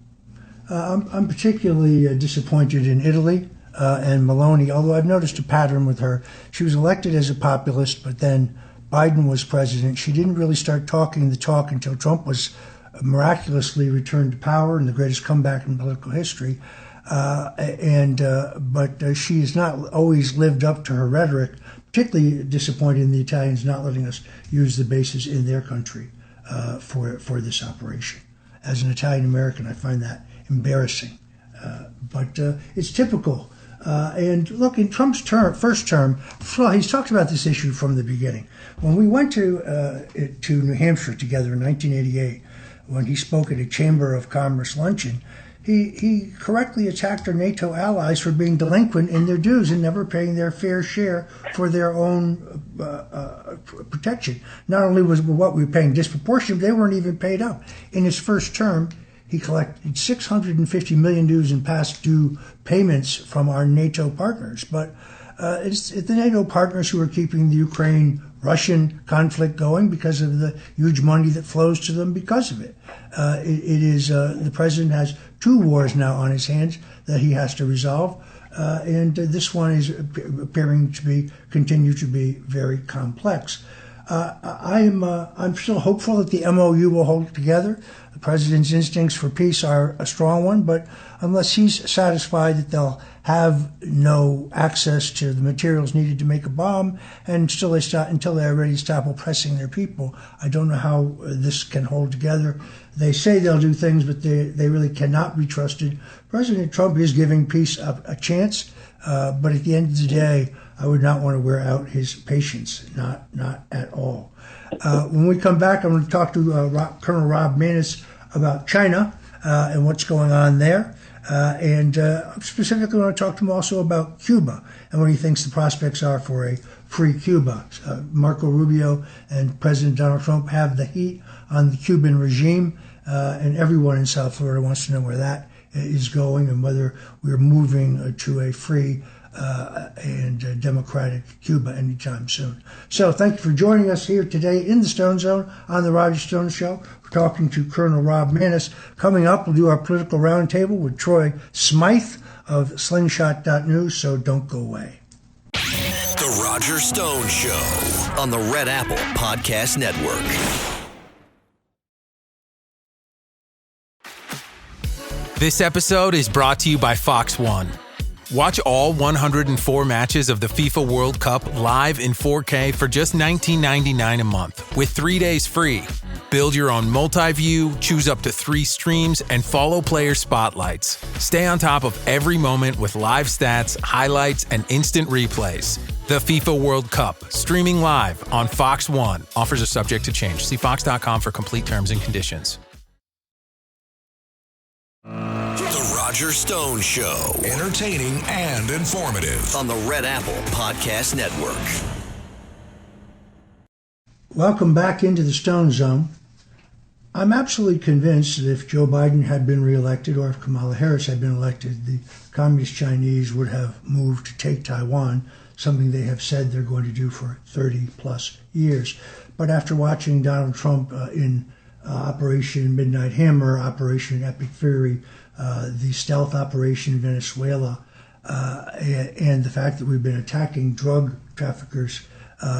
I'm particularly disappointed in Italy and Meloni, although I've noticed a pattern with her. She was elected as a populist, but then Biden was president. She didn't really start talking the talk until Trump was miraculously returned to power in the greatest comeback in political history. But she has not always lived up to her rhetoric, particularly disappointed in the Italians not letting us use the bases in their country for this operation. As an Italian American, I find that embarrassing. But it's typical. And look, in Trump's first term, he's talked about this issue from the beginning. When we went to New Hampshire together in 1988, when he spoke at a Chamber of Commerce luncheon, he correctly attacked our NATO allies for being delinquent in their dues and never paying their fair share for their own protection. Not only was what we were paying disproportionate, they weren't even paid up. In his first term, he collected $650 million dues in past due payments from our NATO partners. But it's the NATO partners who are keeping the Ukraine Russian conflict going because of the huge money that flows to them because of it. The president has 2 wars now on his hands that he has to resolve, and this one is appearing to continue to be very complex. I'm still hopeful that the MOU will hold together. The president's instincts for peace are a strong one, but unless he's satisfied that they'll have no access to the materials needed to make a bomb, and until they're ready to stop oppressing their people, I don't know how this can hold together. They say they'll do things, but they really cannot be trusted. President Trump is giving peace a chance, but at the end of the day, I would not want to wear out his patience, not at all. When we come back, I'm going to talk to Colonel Rob Maness about China and what's going on there. And specifically, I want to talk to him also about Cuba and what he thinks the prospects are for a free Cuba. Marco Rubio and President Donald Trump have the heat on the Cuban regime, and everyone in South Florida wants to know where that is going and whether we're moving to a free and democratic Cuba anytime soon. So thank you for joining us here today in the Stone Zone on the Roger Stone Show. We're talking to Colonel Rob Maness. Coming up, we'll do our political roundtable with Troy Smythe of Slingshot.news, so don't go away. The Roger Stone Show on the Red Apple Podcast Network. This episode is brought to you by Fox One. Watch all 104 matches of the FIFA World Cup live in 4K for just $19.99 a month with 3 days free. Build your own multi-view, choose up to 3 streams, and follow player spotlights. Stay on top of every moment with live stats, highlights, and instant replays. The FIFA World Cup, streaming live on Fox One. Offers are subject to change. See fox.com for complete terms and conditions. The Roger Stone Show. Entertaining and informative on the Red Apple Podcast Network. Welcome back into the Stone Zone. I'm absolutely convinced that if Joe Biden had been reelected or if Kamala Harris had been elected, the Communist Chinese would have moved to take Taiwan, something they have said they're going to do for 30 plus years. But after watching Donald Trump in Operation Midnight Hammer, Operation Epic Fury, the stealth operation in Venezuela, and the fact that we've been attacking drug traffickers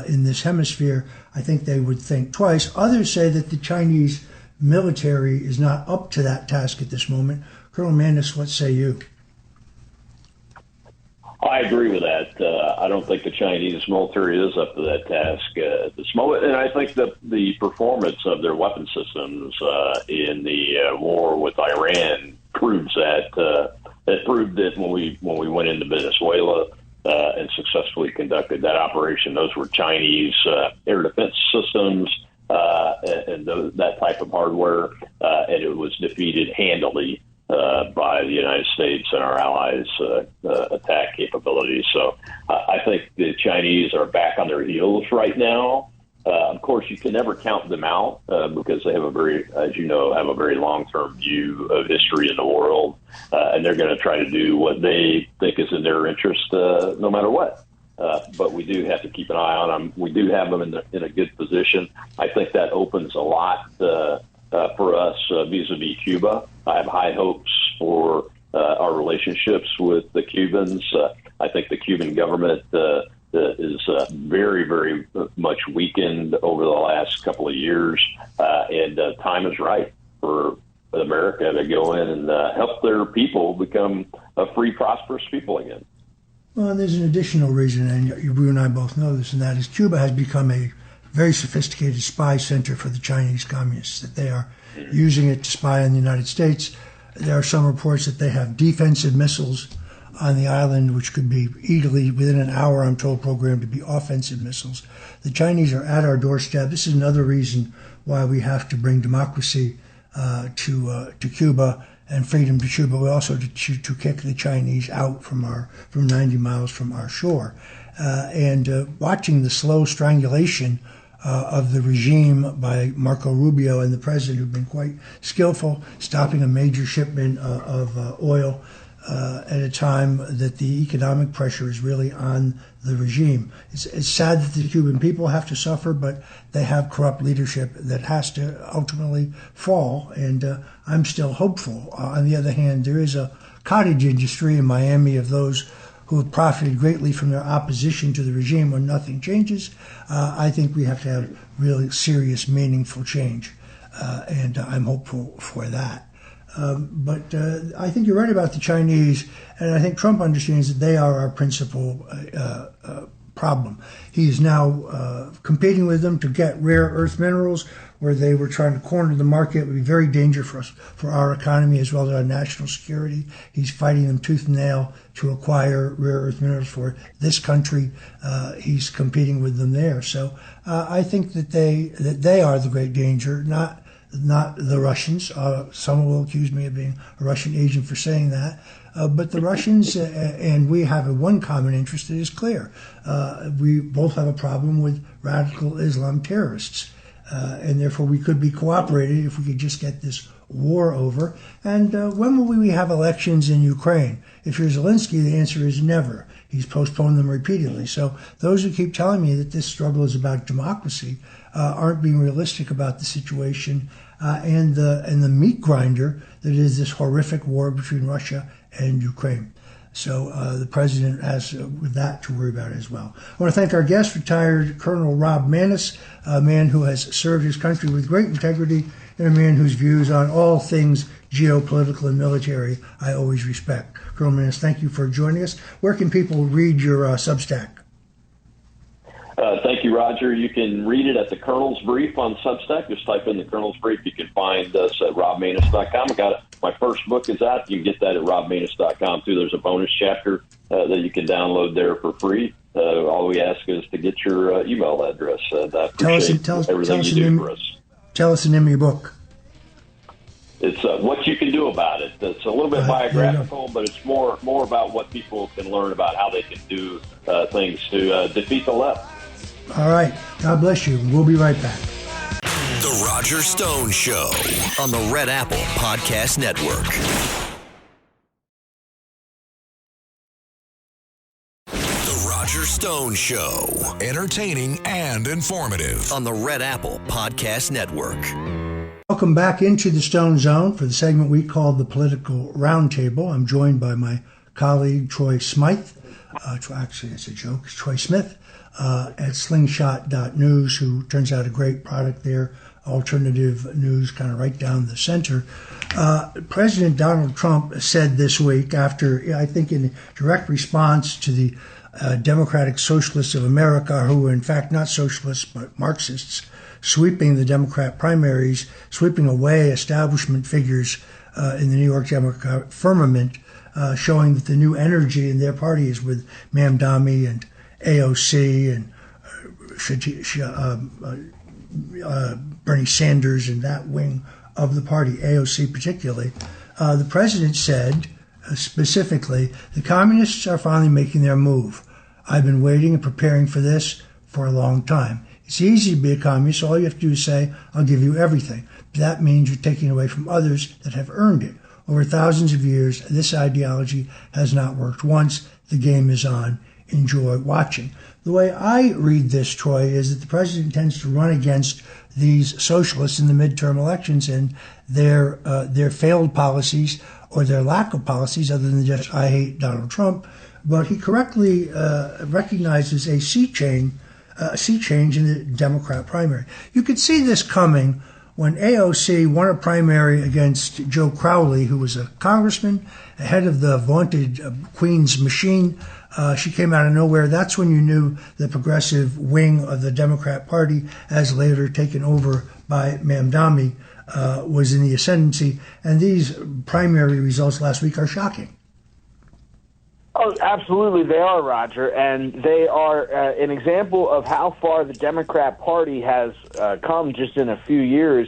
in this hemisphere, I think they would think twice. Others say that the Chinese military is not up to that task at this moment. Colonel Maness, what say you? I agree with that. I don't think the Chinese military is up to that task at this moment, and I think that the performance of their weapon systems in the war with Iran proves that. It proved that when we went into Venezuela and successfully conducted that operation, those were Chinese air defense systems and that type of hardware, and it was defeated handily by the United States and our allies' attack capabilities. So I think the Chinese are back on their heels right now. Of course, you can never count them out because they have a very long-term view of history in the world, and they're going to try to do what they think is in their interest no matter what. But we do have to keep an eye on them. We do have them in a good position. I think that opens a lot for us vis-a-vis Cuba. I have high hopes for our relationships with the Cubans. I think the Cuban government is very, very much weakened over the last couple of years, and time is right for America to go in and help their people become a free, prosperous people again. Well, there's an additional reason, and you and I both know this, and that is Cuba has become a very sophisticated spy center for the Chinese communists, that they are using it to spy on the United States. There are some reports that they have defensive missiles on the island, which could be easily, within an hour, I'm told, programmed to be offensive missiles. The Chinese are at our doorstep. This is another reason why we have to bring democracy to Cuba and freedom to Cuba. We also to kick the Chinese out from 90 miles from our shore. And watching the slow strangulation of the regime by Marco Rubio and the president, who've been quite skillful, stopping a major shipment of oil at a time that the economic pressure is really on the regime. It's sad that the Cuban people have to suffer, but they have corrupt leadership that has to ultimately fall, and I'm still hopeful. On the other hand, there is a cottage industry in Miami of those who have profited greatly from their opposition to the regime when nothing changes. I think we have to have really serious, meaningful change, and I'm hopeful for that. But I think you're right about the Chinese, and I think Trump understands that they are our principal problem. He is now competing with them to get rare earth minerals, where they were trying to corner the market. It would be very dangerous for our economy as well as our national security. He's fighting them tooth and nail to acquire rare earth minerals for this country. He's competing with them there. So I think that they are the great danger, not the Russians. Some will accuse me of being a Russian agent for saying that. But the Russians and we have one common interest that is clear. We both have a problem with radical Islam terrorists. And therefore we could be cooperating if we could just get this war over. And when will we have elections in Ukraine? If you're Zelensky, the answer is never. He's postponed them repeatedly. So those who keep telling me that this struggle is about democracy aren't being realistic about the situation and the meat grinder that is this horrific war between Russia and Ukraine. So the president has with that to worry about as well. I want to thank our guest, retired Colonel Rob Maness, a man who has served his country with great integrity and a man whose views on all things geopolitical and military I always respect. Colonel Maness, thank you for joining us. Where can people read your Substack? Thank you, Roger. You can read it at the Colonel's Brief on Substack. Just type in the Colonel's Brief. You can find us at robmaness.com. I got it. My first book is out. You can get that at robmaness.com, too. There's a bonus chapter that you can download there for free. All we ask is to get your email address. I appreciate everything you do for us. Tell us the name of your book. It's What You Can Do About It. It's a little bit biographical, but it's more about what people can learn about how they can do things to defeat the left. All right. God bless you. We'll be right back. The Roger Stone Show on the Red Apple Podcast Network. The Roger Stone Show. Entertaining and informative on the Red Apple Podcast Network. Welcome back into the Stone Zone for the segment we call the Political Roundtable. I'm joined by my colleague, Troy Smythe. Actually, it's a joke. It's Troy Smith at slingshot.news, who turns out a great product there. Alternative news, kind of right down the center. President Donald Trump said this week, after, I think in direct response to the Democratic Socialists of America, who are in fact not socialists but Marxists, sweeping the Democrat primaries, sweeping away establishment figures in the New York Democrat firmament, showing that the new energy in their party is with Mamdani and AOC and Bernie Sanders and that wing of the party, AOC particularly. The president said specifically, the communists are finally making their move. I've been waiting and preparing for this for a long time. It's easy to be a communist. All you have to do is say, I'll give you everything. But that means you're taking away from others that have earned it. Over thousands of years, this ideology has not worked once. The game is on. Enjoy watching. The way I read this, Troy, is that the president tends to run against these socialists in the midterm elections and their failed policies or their lack of policies, other than just I hate Donald Trump. But he correctly recognizes a sea change in the Democrat primary. You could see this coming when AOC won a primary against Joe Crowley, who was a congressman, head of the vaunted Queen's machine. She came out of nowhere. That's when you knew the progressive wing of the Democrat Party, as later taken over by Mamdani, was in the ascendancy. And these primary results last week are shocking. Oh, absolutely, they are, Roger, and they are an example of how far the Democrat Party has come just in a few years,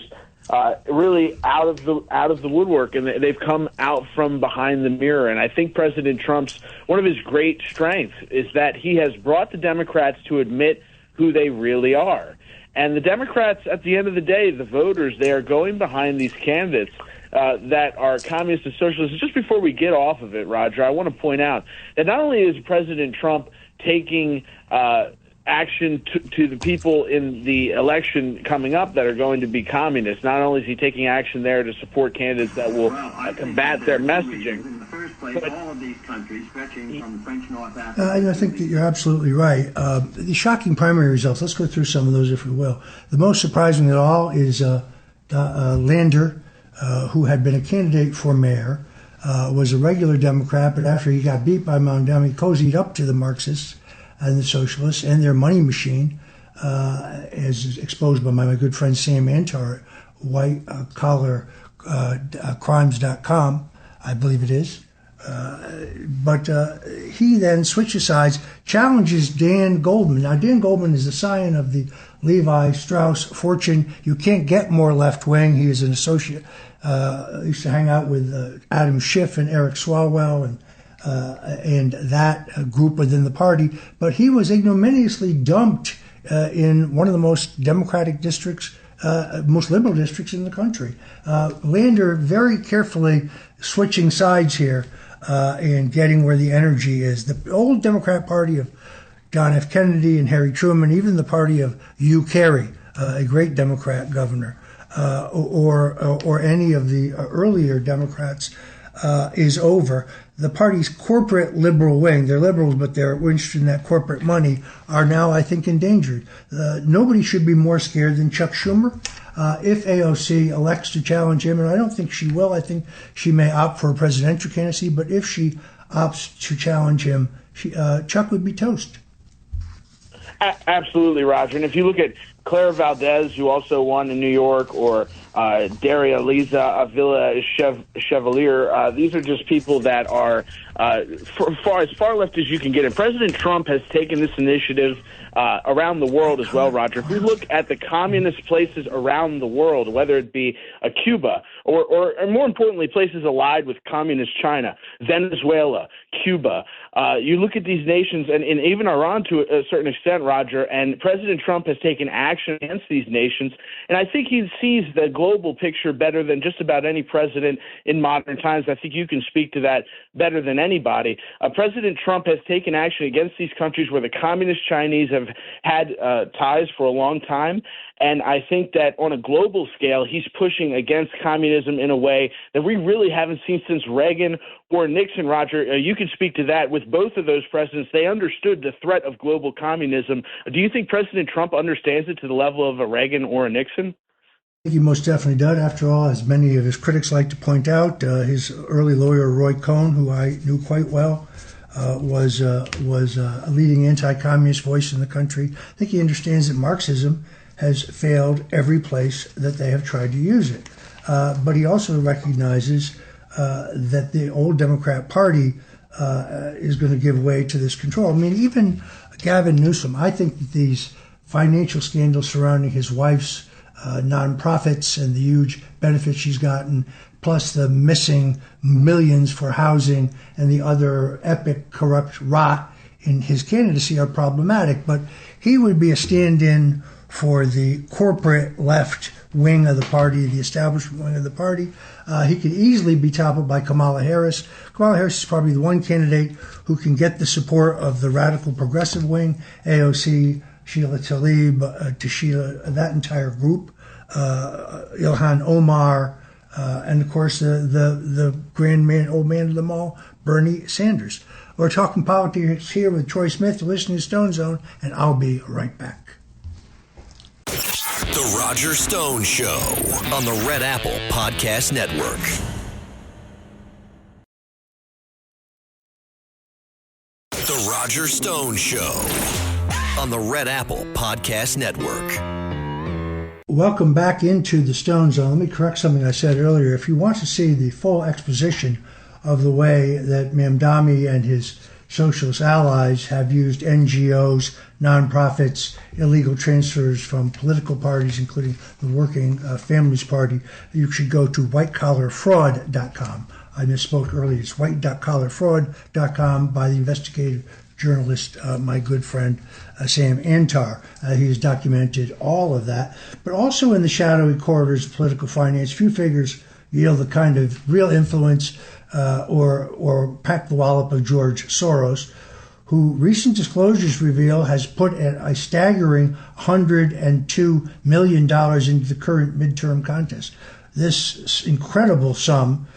really out of the woodwork, and they've come out from behind the mirror. And I think President Trump's one of his great strengths is that he has brought the Democrats to admit who they really are. And the Democrats, at the end of the day, the voters, they are going behind these candidates that are communist and socialist. Just before we get off of it, Roger, I want to point out that not only is President Trump taking action to the people in the election coming up that are going to be communists, not only is he taking action there to support candidates that will combat their messaging, but all of these countries stretching from the French North Africa. I think that you're absolutely right. The shocking primary results, let's go through some of those if we will. The most surprising of all is Lander, who had been a candidate for mayor, was a regular Democrat, but after he got beat by Mondami, cozied up to the Marxists and the socialists and their money machine, as exposed by my good friend Sam Antar at whitecollarcrimes.com, I believe it is. But he then switches sides, challenges Dan Goldman. Now, Dan Goldman is the scion of the Levi Strauss fortune. You can't get more left-wing. He is an associate. Used to hang out with Adam Schiff and Eric Swalwell and that group within the party. But he was ignominiously dumped in one of the most democratic districts, most liberal districts in the country. Lander very carefully switching sides here and getting where the energy is. The old Democrat Party of John F. Kennedy and Harry Truman, even the party of Hugh Carey, a great Democrat governor, or any of the earlier Democrats, is over. The party's corporate liberal wing, they're liberals, but they're interested in that corporate money, are now, I think, endangered. Nobody should be more scared than Chuck Schumer. If AOC elects to challenge him, and I don't think she will, I think she may opt for a presidential candidacy, but if she opts to challenge him, Chuck would be toast. Absolutely, Roger. And if you look at Claire Valdez, who also won in New York, or Daria Liza Avila Chevalier, these are just people that are as far left as you can get. And President Trump has taken this initiative around the world as well, Roger. If we look at the communist places around the world, whether it be Cuba or more importantly, places allied with communist China, Venezuela, Cuba, you look at these nations and even Iran to a certain extent, Roger, and President Trump has taken action against these nations. And I think he sees the global picture better than just about any president in modern times. I think you can speak to that better than anybody. President Trump has taken action against these countries where the communist Chinese have had ties for a long time. And I think that on a global scale, he's pushing against communism in a way that we really haven't seen since Reagan or Nixon, Roger. You can speak to that. With both of those presidents, they understood the threat of global communism. Do you think President Trump understands it to the level of a Reagan or a Nixon? I think he most definitely does. After all, as many of his critics like to point out, his early lawyer, Roy Cohn, who I knew quite well, was a leading anti-communist voice in the country. I think he understands that Marxism has failed every place that they have tried to use it. But he also recognizes that the old Democrat Party is going to give way to this control. I mean, even Gavin Newsom, I think that these financial scandals surrounding his wife's nonprofits and the huge benefits she's gotten, plus the missing millions for housing and the other epic corrupt rot in his candidacy are problematic. But he would be a stand-in for the corporate left wing of the party, the establishment wing of the party. He could easily be toppled by Kamala Harris. Kamala Harris is probably the one candidate who can get the support of the radical progressive wing, AOC, Sheila Tlaib, Tashila, that entire group, Ilhan Omar, and of course the grand man, old man of them all, Bernie Sanders. We're talking politics here with Troy Smith. You're listening to Stone Zone, and I'll be right back. The Roger Stone Show on the Red Apple Podcast Network. The Roger Stone Show on the Red Apple Podcast Network. Welcome back into the Stone Zone. Let me correct something I said earlier. If you want to see the full exposition of the way that Mamdani and his socialist allies have used NGOs, nonprofits, illegal transfers from political parties, including the Working Families Party, you should go to whitecollarfraud.com. I misspoke earlier. It's white.collarfraud.com by the investigative journalist, my good friend, Sam Antar. He has documented all of that. But also in the shadowy corridors of political finance, few figures yield the kind of real influence or pack the wallop of George Soros, who recent disclosures reveal has put a staggering $102 million into the current midterm contest. This incredible sum,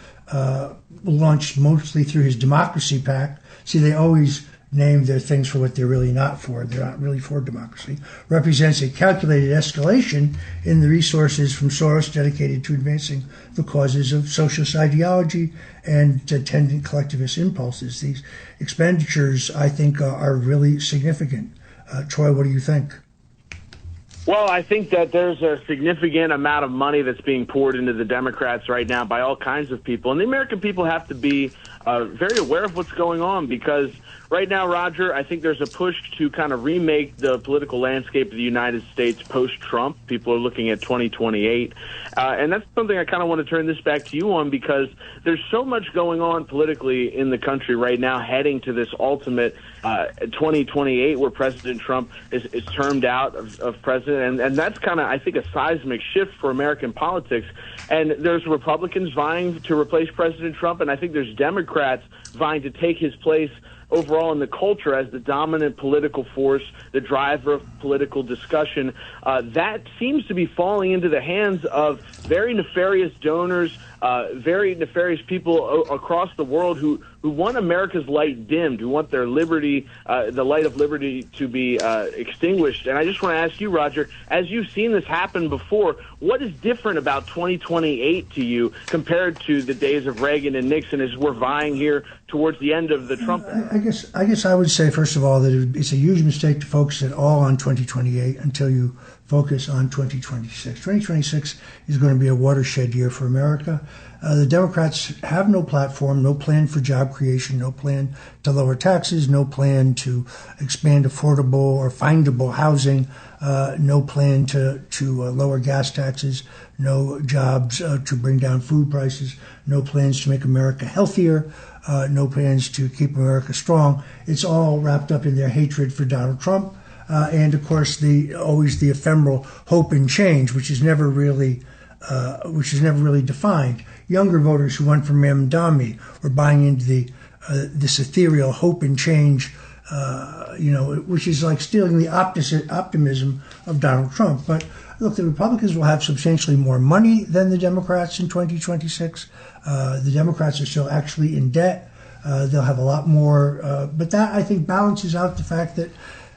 launched mostly through his Democracy PAC. See, they always name their things for what they're really not for. They're not really for democracy. Represents a calculated escalation in the resources from Soros dedicated to advancing the causes of socialist ideology and attendant collectivist impulses. These expenditures, I think, are really significant. Troy, what do you think? Well, I think that there's a significant amount of money that's being poured into the Democrats right now by all kinds of people. And the American people have to be very aware of what's going on, because right now, Roger, I think there's a push to kind of remake the political landscape of the United States post-Trump. People are looking at 2028. And that's something I kind of want to turn this back to you on, because there's so much going on politically in the country right now heading to this ultimate 2028 where President Trump is termed out of president. And that's kind of, I think, a seismic shift for American politics. And there's Republicans vying to replace President Trump, and I think there's Democrats vying to take his place overall in the culture as the dominant political force, the driver of political discussion. That seems to be falling into the hands of very nefarious donors, very nefarious people across the world who want America's light dimmed, who want their liberty, the light of liberty, to be extinguished. And I just want to ask you, Roger, as you've seen this happen before, what is different about 2028 to you compared to the days of Reagan and Nixon as we're vying here towards the end of the Trump era? I guess I would say, first of all, that it's a huge mistake to focus at all on 2028 until you focus on 2026. 2026 is going to be a watershed year for America. The Democrats have no platform, no plan for job creation, no plan to lower taxes, no plan to expand affordable or findable housing, no plan to lower gas taxes, no jobs to bring down food prices, no plans to make America healthier, no plans to keep America strong. It's all wrapped up in their hatred for Donald Trump. And of course, always the ephemeral hope and change, which is never really defined. Younger voters who went for Mamdani were buying into this ethereal hope and change, which is like stealing the optimism of Donald Trump. But look, the Republicans will have substantially more money than the Democrats in 2026. The Democrats are still actually in debt. They'll have a lot more, but that, I think, balances out the fact that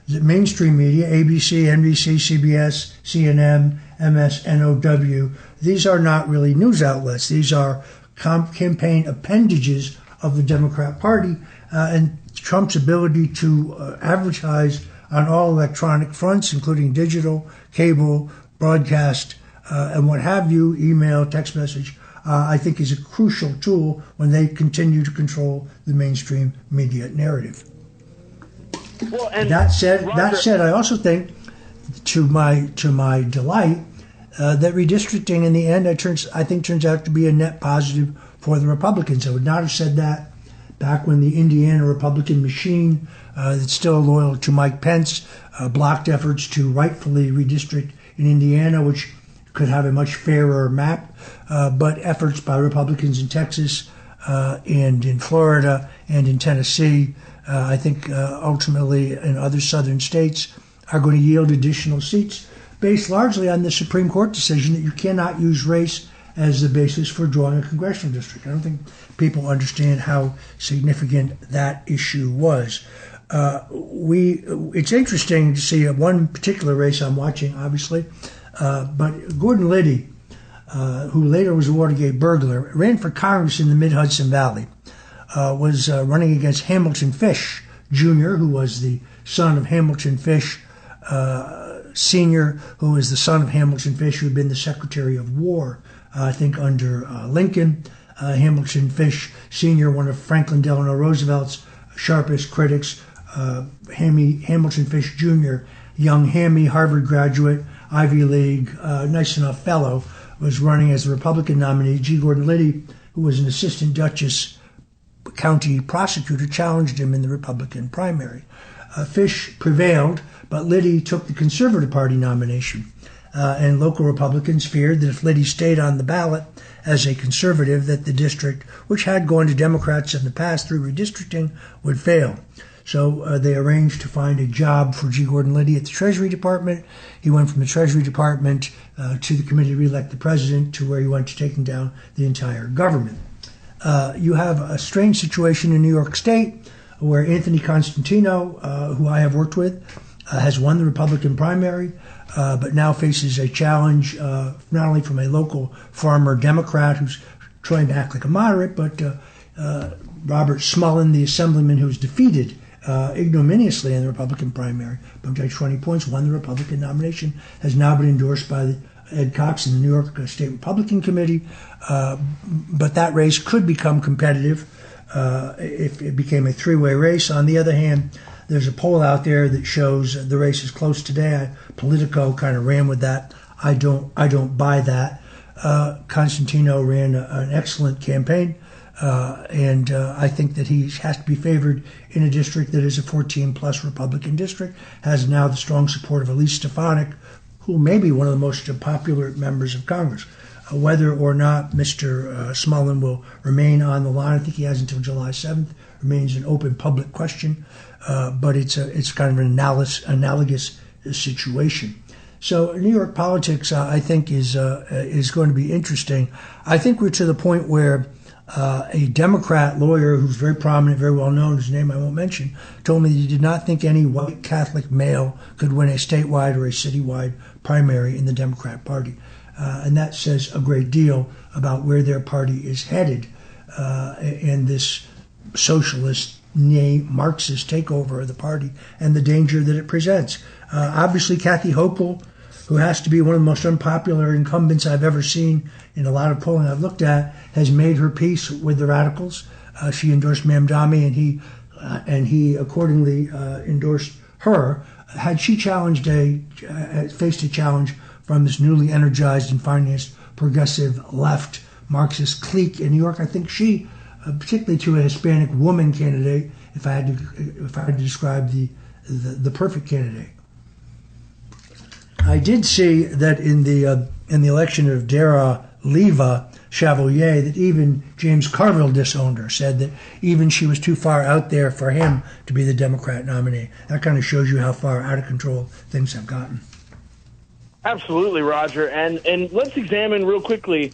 the mainstream media, ABC, NBC, CBS, CNN, MSNOW, these are not really news outlets. These are campaign appendages of the Democrat Party, and Trump's ability to advertise on all electronic fronts, including digital, cable, broadcast, and what have you, email, text message, I think is a crucial tool when they continue to control the mainstream media narrative. Well, and that said, Roger, I also think, to my delight, that redistricting in the end, I think turns out to be a net positive for the Republicans. I would not have said that back when the Indiana Republican machine, that's still loyal to Mike Pence, blocked efforts to rightfully redistrict in Indiana, which could have a much fairer map. But efforts by Republicans in Texas and in Florida and in Tennessee, I think ultimately in other southern states, are going to yield additional seats based largely on the Supreme Court decision that you cannot use race as the basis for drawing a congressional district. I don't think people understand how significant that issue was. It's interesting to see one particular race I'm watching, obviously, but Gordon Liddy, who later was a Watergate burglar, ran for Congress in the Mid-Hudson Valley, was running against Hamilton Fish Jr., who was the son of Hamilton Fish Sr., who was the son of Hamilton Fish, who had been the Secretary of War, I think, under Lincoln. Hamilton Fish Sr., one of Franklin Delano Roosevelt's sharpest critics. Hamilton Fish Jr., young Hammy, Harvard graduate, Ivy League, nice enough fellow, was running as the Republican nominee. G. Gordon Liddy, who was an assistant Dutchess county prosecutor, challenged him in the Republican primary. Fish prevailed, but Liddy took the Conservative Party nomination. and local Republicans feared that if Liddy stayed on the ballot as a conservative, that the district, which had gone to Democrats in the past through redistricting, would fail. So they arranged to find a job for G. Gordon Liddy at the Treasury Department. He went from the Treasury Department to the committee to re-elect the president, to where he went to taking down the entire government. You have a strange situation in New York State where Anthony Constantino, who I have worked with, has won the Republican primary, but now faces a challenge not only from a local farmer Democrat who's trying to act like a moderate, but Robert Smullen, the assemblyman who was defeated ignominiously in the Republican primary by 20 points, won the Republican nomination, has now been endorsed by Ed Cox in the New York State Republican Committee. But that race could become competitive if it became a three-way race. On the other hand, there's a poll out there that shows the race is close today. Politico kind of ran with that. I don't buy that. Constantino ran an excellent campaign. And I think that he has to be favored in a district that is a 14-plus Republican district, has now the strong support of Elise Stefanik, who may be one of the most popular members of Congress. Whether or not Mr. Smullen will remain on the line, I think he has until July 7th, remains an open public question, but it's kind of an analogous situation. So New York politics, I think, is going to be interesting. I think we're to the point where a Democrat lawyer who's very prominent, very well known, whose name I won't mention, told me that he did not think any white Catholic male could win a statewide or a citywide primary in the Democrat Party. And that says a great deal about where their party is headed and this socialist, Marxist takeover of the party and the danger that it presents. Obviously, Kathy Hochul, who has to be one of the most unpopular incumbents I've ever seen in a lot of polling I've looked at, has made her peace with the radicals. She endorsed Mamdani, and he accordingly endorsed her. Had she faced a challenge from this newly energized and financed progressive left Marxist clique in New York, I think she, particularly to a Hispanic woman candidate, if I had to describe the perfect candidate. I did see that in the election of Dara Leva Chevalier, that even James Carville disowned her, said that even she was too far out there for him to be the Democrat nominee. That kind of shows you how far out of control things have gotten. Absolutely, Roger. And let's examine real quickly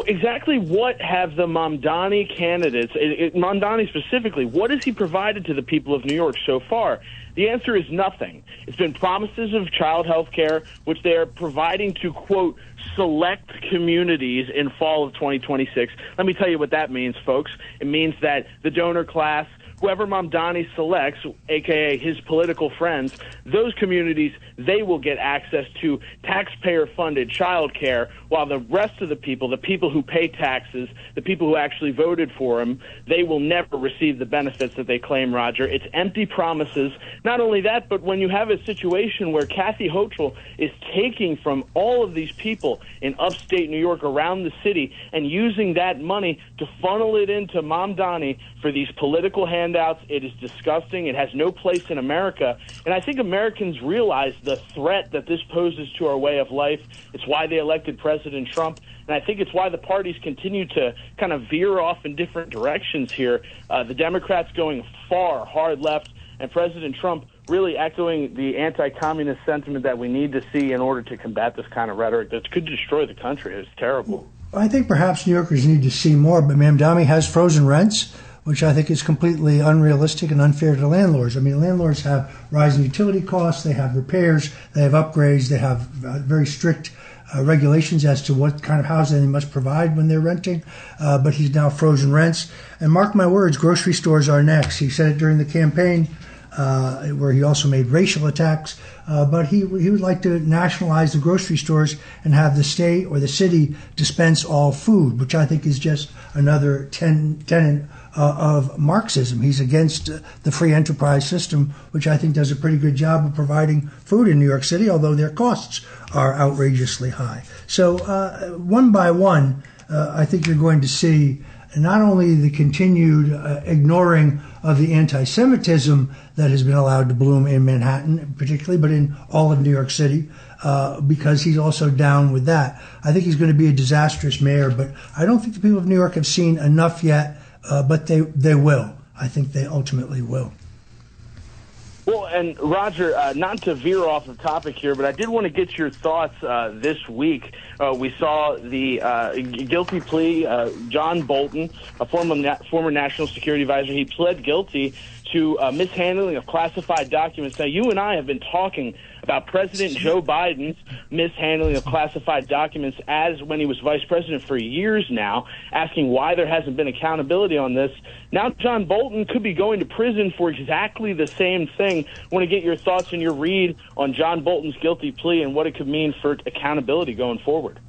exactly what have the Mamdani candidates, Mamdani specifically, what has he provided to the people of New York so far? The answer is nothing. It's been promises of child health care, which they are providing to, quote, select communities in fall of 2026. Let me tell you what that means, folks. It means that the donor class, whoever Mamdani selects, a.k.a. his political friends, those communities, they will get access to taxpayer-funded child care, while the rest of the people who pay taxes, the people who actually voted for him, they will never receive the benefits that they claim, Roger. It's empty promises. Not only that, but when you have a situation where Kathy Hochul is taking from all of these people in upstate New York around the city and using that money to funnel it into Mamdani for these political handouts, it is disgusting. It has no place in America. And I think Americans realize the threat that this poses to our way of life. It's why they elected President Trump. And I think it's why the parties continue to kind of veer off in different directions here. The Democrats going far hard left, and President Trump really echoing the anti-communist sentiment that we need to see in order to combat this kind of rhetoric that could destroy the country. It's terrible. I think perhaps New Yorkers need to see more, but Mamdani has frozen rents, which I think is completely unrealistic and unfair to landlords. I mean, landlords have rising utility costs, they have repairs, they have upgrades, they have very strict regulations as to what kind of housing they must provide when they're renting, but he's now frozen rents. And mark my words, grocery stores are next. He said it during the campaign, where he also made racial attacks, but he would like to nationalize the grocery stores and have the state or the city dispense all food, which I think is just another tenet of Marxism. He's against the free enterprise system, which I think does a pretty good job of providing food in New York City, although their costs are outrageously high. So one by one, I think you're going to see not only the continued ignoring of the anti-Semitism that has been allowed to bloom in Manhattan particularly, but in all of New York City. because he's also down with that. I think he's going to be a disastrous mayor, but I don't think the people of New York have seen enough yet, but they will. I think they ultimately will. Well, and Roger, not to veer off the topic here, but I did want to get your thoughts this week. We saw the guilty plea. John Bolton, a former national security advisor, he pled guilty to mishandling of classified documents. Now, you and I have been talking about President Joe Biden's mishandling of classified documents as when he was vice president for years now, asking why there hasn't been accountability on this. Now John Bolton could be going to prison for exactly the same thing. I want to get your thoughts and your read on John Bolton's guilty plea and what it could mean for accountability going forward.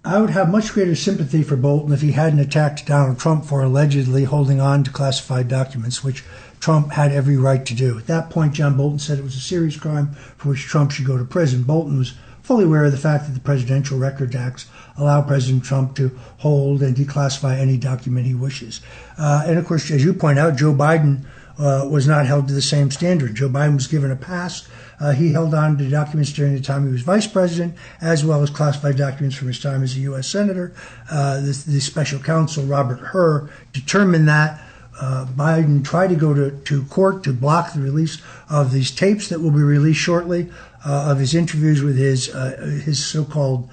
I would have much greater sympathy for Bolton if he hadn't attacked Donald Trump for allegedly holding on to classified documents, which Trump had every right to do. At that point, John Bolton said it was a serious crime for which Trump should go to prison. Bolton was fully aware of the fact that the Presidential Records Acts allow President Trump to hold and declassify any document he wishes. And of course, as you point out, Joe Biden was not held to the same standard. Joe Biden was given a pass. He held on to documents during the time he was vice president, as well as classified documents from his time as a U.S. Senator. The special counsel, Robert Hur, determined that. Biden tried to go to court to block the release of these tapes that will be released shortly, of his interviews with his so-called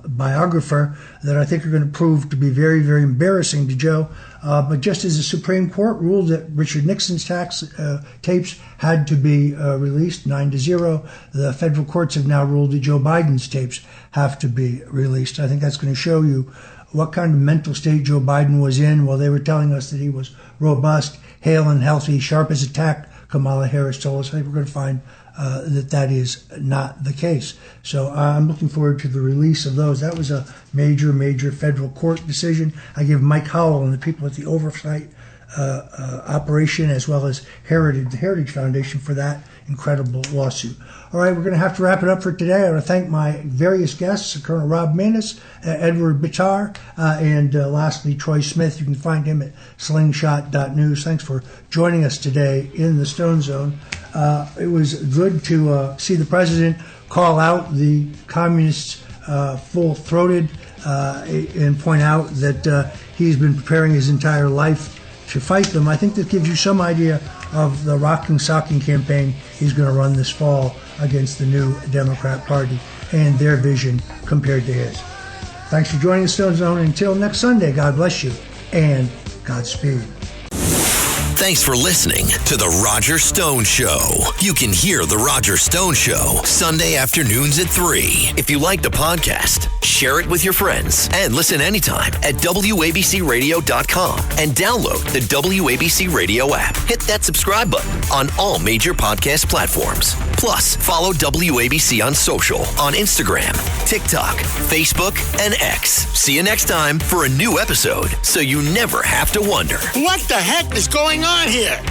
biographer, that I think are going to prove to be very, very embarrassing to Joe. But just as the Supreme Court ruled that Richard Nixon's tapes had to be released 9-0, the federal courts have now ruled that Joe Biden's tapes have to be released. I think that's going to show you what kind of mental state Joe Biden was in while they were telling us that he was robust, hale and healthy, sharp as a tack. Kamala Harris told us. I think we're going to find that is not the case. So I'm looking forward to the release of those. That was a major, major federal court decision. I give Mike Howell and the people at the Oversight Operation, as well as the Heritage Foundation, for that incredible lawsuit. All right, we're going to have to wrap it up for today. I want to thank my various guests, Colonel Rob Maness, Edward Bitar, and lastly, Troy Smith. You can find him at slingshot.news. Thanks for joining us today in the Stone Zone. It was good to see the president call out the communists full-throated and point out that he's been preparing his entire life to fight them. I think that gives you some idea of the rocking, socking campaign he's going to run this fall against the new Democrat Party and their vision compared to his. Thanks for joining the Stone Zone. Until next Sunday, God bless you and Godspeed. Thanks for listening to The Roger Stone Show. You can hear The Roger Stone Show Sunday afternoons at 3. If you like the podcast, share it with your friends and listen anytime at WABCRadio.com and download the WABC Radio app. Hit that subscribe button on all major podcast platforms. Plus, follow WABC on social on Instagram, TikTok, Facebook, and X. See you next time for a new episode so you never have to wonder. What the heck is going on here?